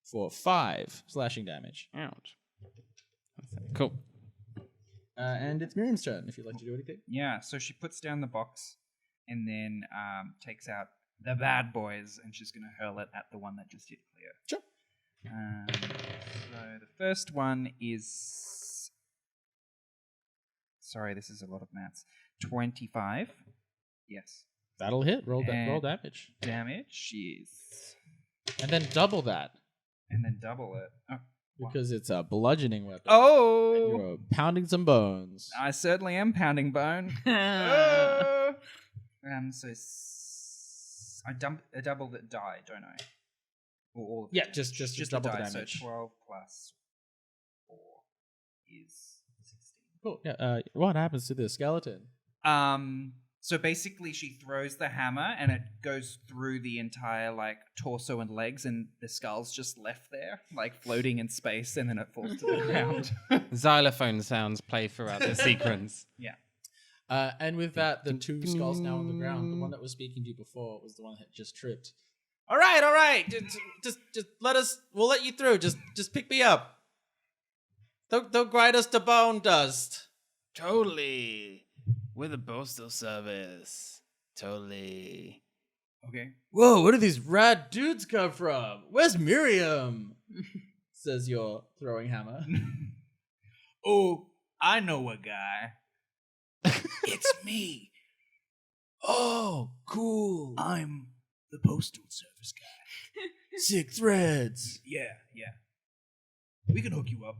S11: for 5 slashing damage.
S8: Ouch. Cool.
S11: And it's Miriam's turn if you'd like to do anything.
S6: Yeah, so she puts down the box and then takes out the bad boys, and she's going to hurl it at the one that just hit Cleo.
S11: Sure.
S6: So the first one is... Sorry, this is a lot of maths. 25. Yes.
S11: That'll hit. Roll
S6: And
S11: damage.
S6: Damage is...
S11: And then double that
S6: And then double it. Oh.
S11: because it's a bludgeoning weapon.
S6: Oh!
S11: You're pounding some bones.
S6: I certainly am pounding bone. So I double the die, don't I? Or all of
S11: Yeah,
S6: it?
S11: just
S6: the
S11: double the
S6: die,
S11: damage.
S6: So 12 plus 4. is 16.
S11: Cool. Yeah. What happens to this skeleton?
S6: So basically she throws the hammer and it goes through the entire like torso and legs and the skull's just left there, like floating in space, and then it falls to the ground.
S8: Xylophone sounds play throughout the sequence.
S6: Yeah.
S11: And with that, the two skulls now on the ground. The one that was speaking to you before was the one that just tripped. All right. Just let us. We'll let you through. Just pick me up. Don't grind us to bone dust.
S1: Totally. We're the postal service. Totally.
S6: Okay.
S11: Whoa, where do these rad dudes come from? Where's Miriam? Says your throwing hammer.
S6: Oh, I know a guy. It's me.
S10: Oh, cool.
S6: I'm the postal service guy.
S10: Sick threads.
S6: Yeah. We can hook you up.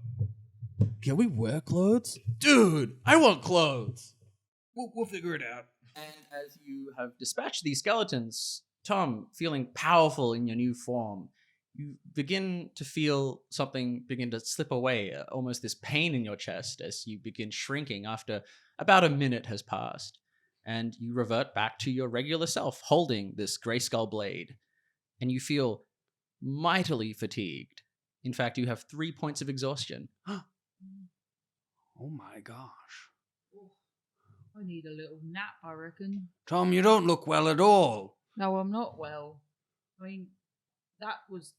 S10: Can we wear clothes?
S11: Dude, I want clothes.
S6: We'll figure it out.
S12: And as you have dispatched these skeletons, Tom, feeling powerful in your new form, you begin to feel something begin to slip away, almost this pain in your chest as you begin shrinking after about a minute has passed. And you revert back to your regular self, holding this gray skull blade. And you feel mightily fatigued. In fact, you have 3 points of exhaustion.
S1: Oh my gosh.
S9: I need a little nap, I reckon.
S1: Tom, you don't look well at all.
S9: No, I'm not well. I mean, that was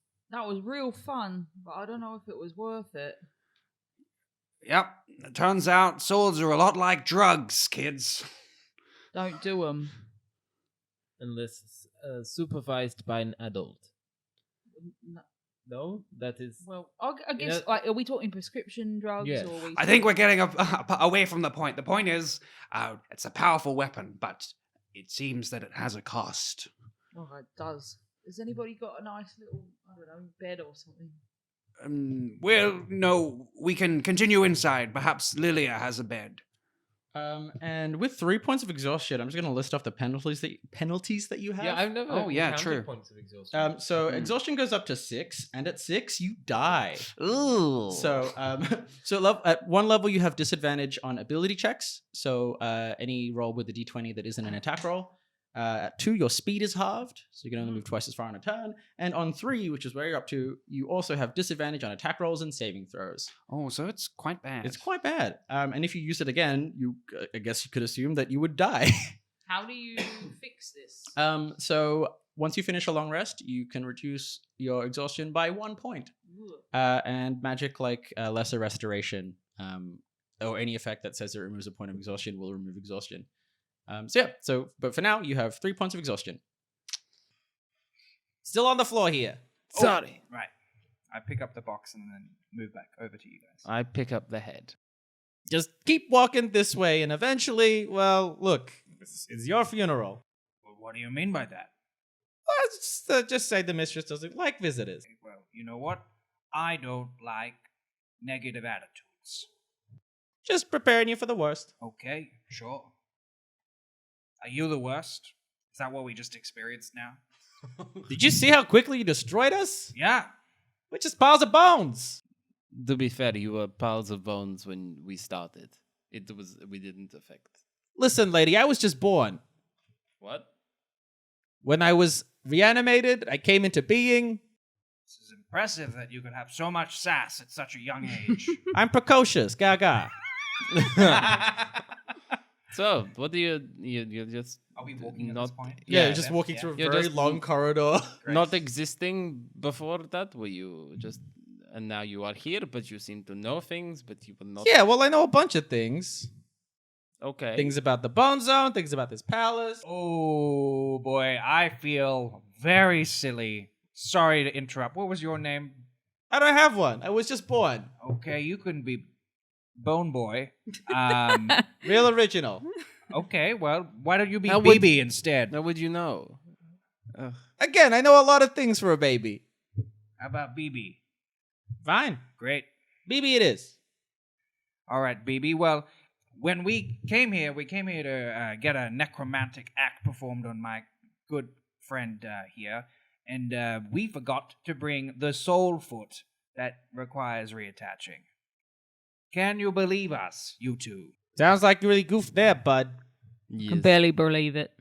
S9: real fun, but I don't know if it was worth it.
S1: Yep. It turns out swords are a lot like drugs, kids.
S9: Don't do them.
S13: Unless supervised by an adult. No, that is...
S9: Well, I guess, like, are we talking prescription drugs?
S13: Yeah.
S9: Or are we
S1: I think we're getting away from the point. The point is, it's a powerful weapon, but it seems that it has a cost.
S9: Oh, it does. Has anybody got a nice little, I don't know, bed or something?
S1: Well, no, we can continue inside. Perhaps Lilia has a bed.
S12: And with 3 points of exhaustion, I'm just going to list off the penalties that you have.
S13: Yeah, I've never
S1: yeah,
S13: counted
S1: true.
S13: points of exhaustion.
S12: So exhaustion goes up to 6, and at 6 you die.
S1: Ooh.
S12: So at one level you have disadvantage on ability checks. So any roll with a d20 that isn't an attack roll. At 2, your speed is halved, so you can only move twice as far on a turn. And on 3, which is where you're up to, you also have disadvantage on attack rolls and saving throws.
S1: Oh, so it's quite bad.
S12: It's quite bad. And if you use it again, I guess you could assume that you would die.
S9: How do you fix this?
S12: So once you finish a long rest, you can reduce your exhaustion by 1 point. And magic like lesser restoration, or any effect that says it removes a point of exhaustion will remove exhaustion. But for now, you have 3 points of exhaustion. Still on the floor here.
S8: Sorry.
S6: Right. I pick up the box and then move back over to you guys.
S8: I pick up the head.
S11: Just keep walking this way, and eventually, well, look, it's your funeral.
S6: Well, what do you mean by that?
S11: Well, just say the mistress doesn't like visitors.
S6: Well, you know what? I don't like negative attitudes.
S11: Just preparing you for the worst.
S6: Okay, sure. Are you the worst? Is that what we just experienced now?
S11: Did you see how quickly you destroyed us?
S6: Yeah.
S11: We're just piles of bones.
S8: To be fair, you were piles of bones when we started. We didn't affect.
S11: Listen, lady, I was just born.
S8: What?
S11: When I was reanimated, I came into being.
S6: This is impressive that you could have so much sass at such a young age.
S11: I'm precocious, gaga.
S8: So, what do you just...
S6: Are we walking at this point?
S11: Yeah, just walking through a very long corridor.
S8: Not existing before that? Were you just... And now you are here, but you seem to know things, but you were not...
S11: Yeah, well, I know a bunch of things.
S8: Okay.
S11: Things about the Bone Zone, things about this palace.
S6: Oh, boy, I feel very silly. Sorry to interrupt. What was your name?
S11: I don't have one. I was just born.
S6: Okay, you couldn't be Bone Boy.
S11: Real original.
S6: Okay, well, why don't you be
S8: How
S6: BB instead?
S8: How would you know?
S11: Again, I know a lot of things for a baby.
S6: How about BB?
S11: Fine.
S6: Great.
S11: BB it is.
S6: All right, BB. Well, when we came here to get a necromantic act performed on my good friend here, and we forgot to bring the soul foot that requires reattaching. Can you believe us, you two?
S11: Sounds like you really goofed there, bud.
S9: Can barely believe it.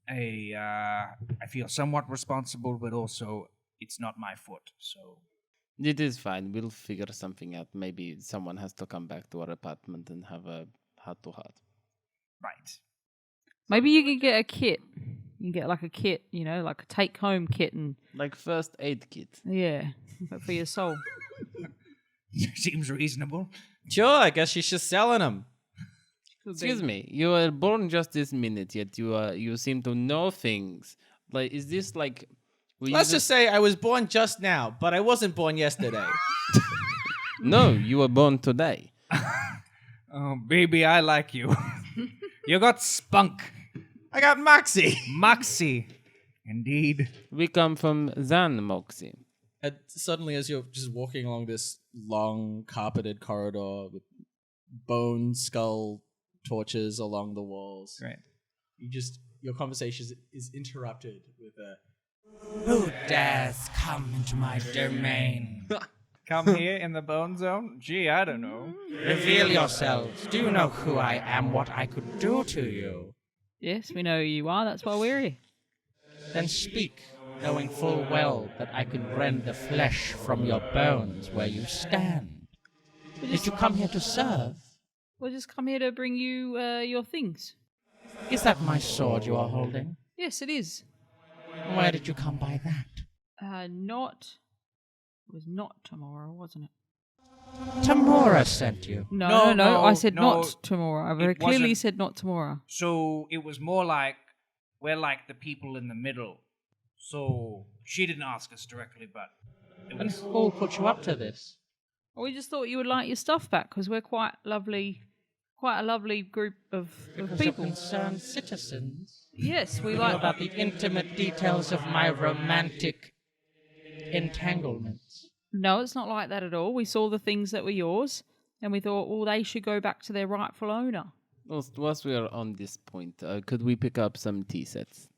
S6: I feel somewhat responsible, but also it's not my foot, so...
S8: It is fine. We'll figure something out. Maybe someone has to come back to our apartment and have a heart-to-heart.
S6: Right.
S9: Maybe you could get a kit. You can get like a kit, like a take-home kit and...
S8: Like first aid kit.
S9: Yeah, but for your soul.
S6: Seems reasonable.
S11: Sure, I guess she's just selling them.
S8: Excuse me, you were born just this minute, yet you seem to know things. Like, is this like...
S11: Let's just say I was born just now, but I wasn't born yesterday.
S8: No, you were born today.
S6: Oh, baby, I like you. You got spunk.
S11: I got moxie.
S6: Moxie. Indeed.
S8: We come from xan'moxie.
S11: And suddenly, as you're just walking along this long, carpeted corridor with bone skull torches along the walls,
S6: right?
S11: Your conversation is interrupted with a...
S10: Who dares come into my domain?
S6: Come here in the bone zone? Gee, I don't know.
S10: Reveal yourselves. Do you know who I am, what I could do to you?
S9: Yes, we know who you are. That's why we're here.
S10: Then speak, knowing full well that I can rend the flesh from your bones where you stand. Did you come here to serve?
S9: We'll just come here to bring you your things.
S10: Is that my sword you are holding?
S9: Yes, it is.
S10: Where did you come by that?
S9: It was not tomorrow, wasn't it?
S10: Tamora sent you.
S9: No. I said not tomorrow. I very clearly said not tomorrow.
S6: So it was more like we're like the people in the middle. So she didn't ask us directly, but it was...
S10: And who put you up to this?
S9: Well, we just thought you would like your stuff back because we're quite a lovely group of people.
S10: Concerned citizens.
S9: Yes, we
S10: know
S9: like
S10: about the intimate details of my romantic entanglements.
S9: No, it's not like that at all. We saw the things that were yours, and we thought, well, they should go back to their rightful owner.
S8: Whilst we are on this point, could we pick up some tea sets?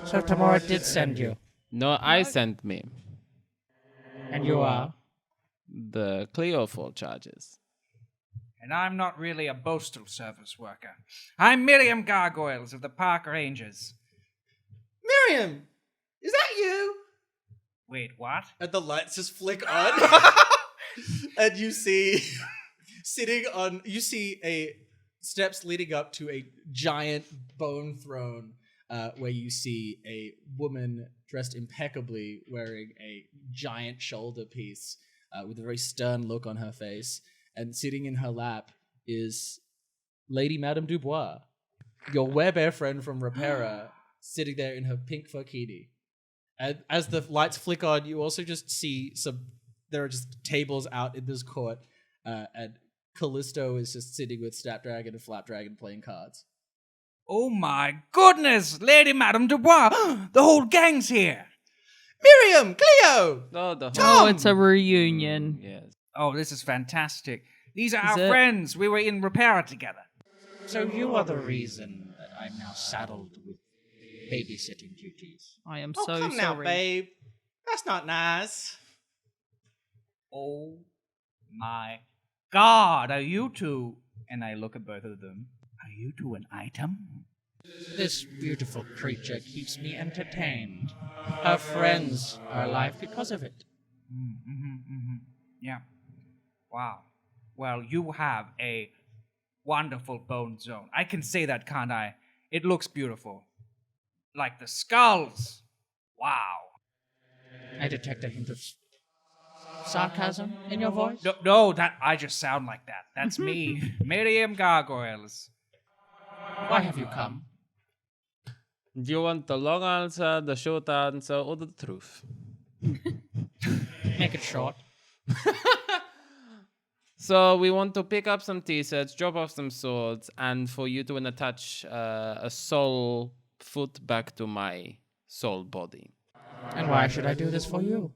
S10: So Tamora did send you?
S8: No, I sent me.
S10: And you are?
S8: The Cleo Fallcharges.
S6: And I'm not really a postal service worker. I'm Miriam Gargoyles of the Park Rangers.
S11: Miriam! Is that you?
S6: Wait, what?
S11: And the lights just flick on. And you see a steps leading up to a giant bone throne where you see a woman dressed impeccably wearing a giant shoulder piece with a very stern look on her face. And sitting in her lap is Lady Madame Dubois, your werebear friend from Repara, sitting there in her pink furkini. And as the lights flick on, you also just see there are just tables out in this court, and Callisto is just sitting with Snapdragon and Flapdragon playing cards.
S6: Oh my goodness! Lady Madame Dubois! The whole gang's here!
S11: Miriam! Cleo!
S9: Oh, it's a reunion.
S8: Yes.
S6: Oh, this is fantastic. These are our friends. We were in Repara together.
S10: So you are the reason that I'm now saddled with babysitting duties.
S9: I am
S11: Oh,
S9: so
S11: come
S9: sorry.
S11: now, babe. That's not nice.
S6: Oh my God, are you two? And I look at both of them. Are you two an item?
S10: This beautiful creature keeps me entertained. Her friends are alive because of it.
S6: Yeah. Wow. Well, you have a wonderful bone zone. I can say that, can't I? It looks beautiful. Like the skulls. Wow.
S10: I detect a hint of sarcasm in your voice.
S6: No, that I just sound like that. That's me, Miriam Gargoyles.
S10: Why have you come?
S8: Do you want the long answer, the short answer, or the truth?
S10: Make it short.
S8: So we want to pick up some tea sets, drop off some swords, and for you to attach a soul foot back to my soul body.
S10: And why should I do this for you?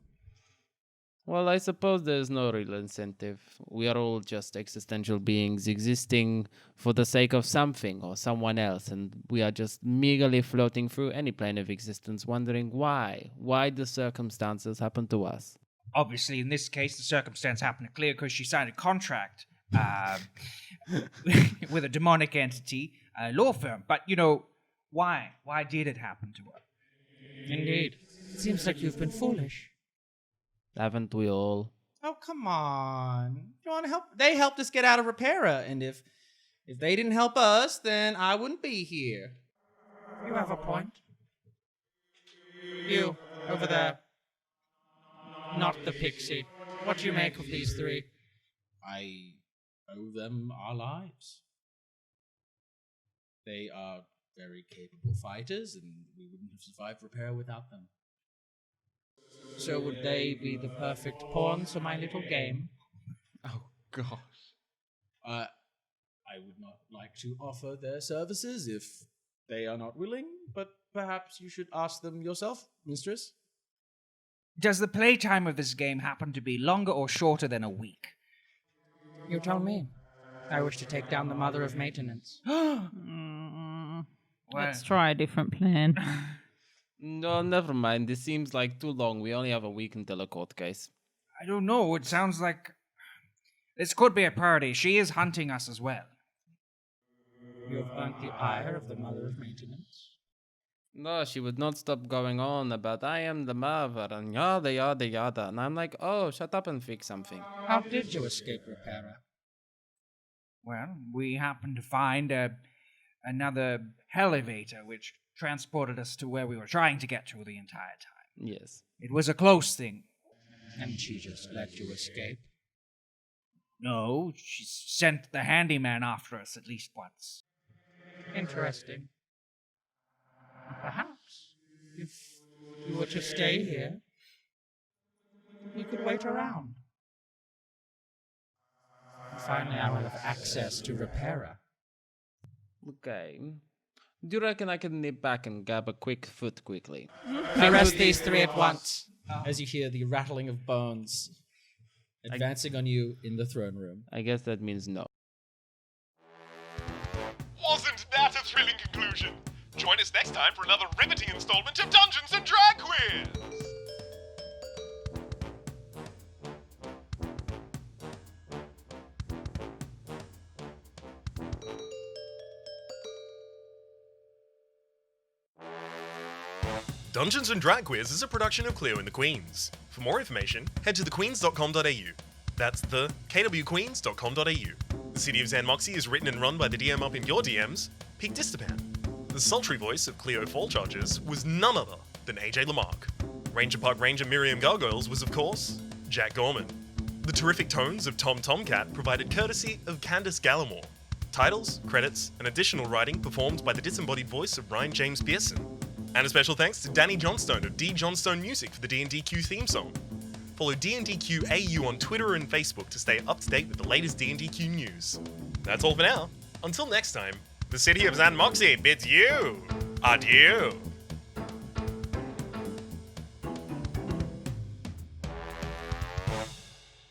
S8: Well, I suppose there's no real incentive. We are all just existential beings existing for the sake of something or someone else, and we are just meagerly floating through any plane of existence, wondering why the circumstances happen to us.
S6: obviously, in this case, the circumstance happened to Cleo because she signed a contract with a demonic entity, law firm. But, why? Why did it happen to her?
S10: Indeed. It seems like you've been foolish.
S8: Haven't we all?
S11: Oh, come on. You want to help? They helped us get out of Repara, and if they didn't help us, then I wouldn't be here.
S10: You have a point. You, over there. Not the pixie. What do you make of these three?
S11: I owe them our lives. They are very capable fighters, and we wouldn't have survived Repara without them.
S10: So would they be the perfect pawns for my little game?
S8: Oh, gosh.
S11: I would not like to offer their services if they are not willing, but perhaps you should ask them yourself, mistress.
S6: Does the playtime of this game happen to be longer or shorter than a week?
S10: You tell me. I wish to take down the mother of maintenance.
S9: Let's try a different plan.
S8: No, never mind. This seems like too long. We only have a week until a court case.
S6: I don't know. It sounds like this could be a party. She is hunting us as well.
S10: You have earned the ire of the mother of maintenance.
S8: No, she would not stop going on about I am the mother and yada yada yada. And I'm like, oh, shut up and fix something.
S10: How did you escape Repara?
S6: Well, we happened to find another elevator which transported us to where we were trying to get to the entire time.
S8: Yes.
S6: It was a close thing.
S10: And she just let you escape?
S6: No, she sent the handyman after us at least once.
S10: Interesting. Perhaps, if you were to stay here, we could wait around. Finally, I will have access to Repara.
S8: Okay. Do you reckon I can nip back and grab a quick foot quickly?
S10: Arrest these three at once.
S11: As you hear the rattling of bones advancing on you in the throne room.
S8: I guess that means no.
S4: Wasn't that a thrilling conclusion? Join us next time for another riveting installment of Dungeons and Drag Quiz! Dungeons and Drag Quiz is a production of Cleo and the Queens. For more information, head to thequeens.com.au. That's the kwqueens.com.au. The City of xan'moxie is written and run by the DM up in your DMs, Pete Distapan. The sultry voice of Cleo Fallcharges was none other than AJ Lamarck. Ranger Park Ranger Miriam Gargoyles was, of course, Jack Gorman. The terrific tones of Tomcat provided courtesy of Candace Gallimore. Titles, credits, and additional writing performed by the disembodied voice of Ryan James Pearson. And a special thanks to Danny Johnstone of D Johnstone Music for the D&DQ theme song. Follow D&DQ AU on Twitter and Facebook to stay up to date with the latest D&DQ news. That's all for now. Until next time, the City of xan'moxie bids you adieu.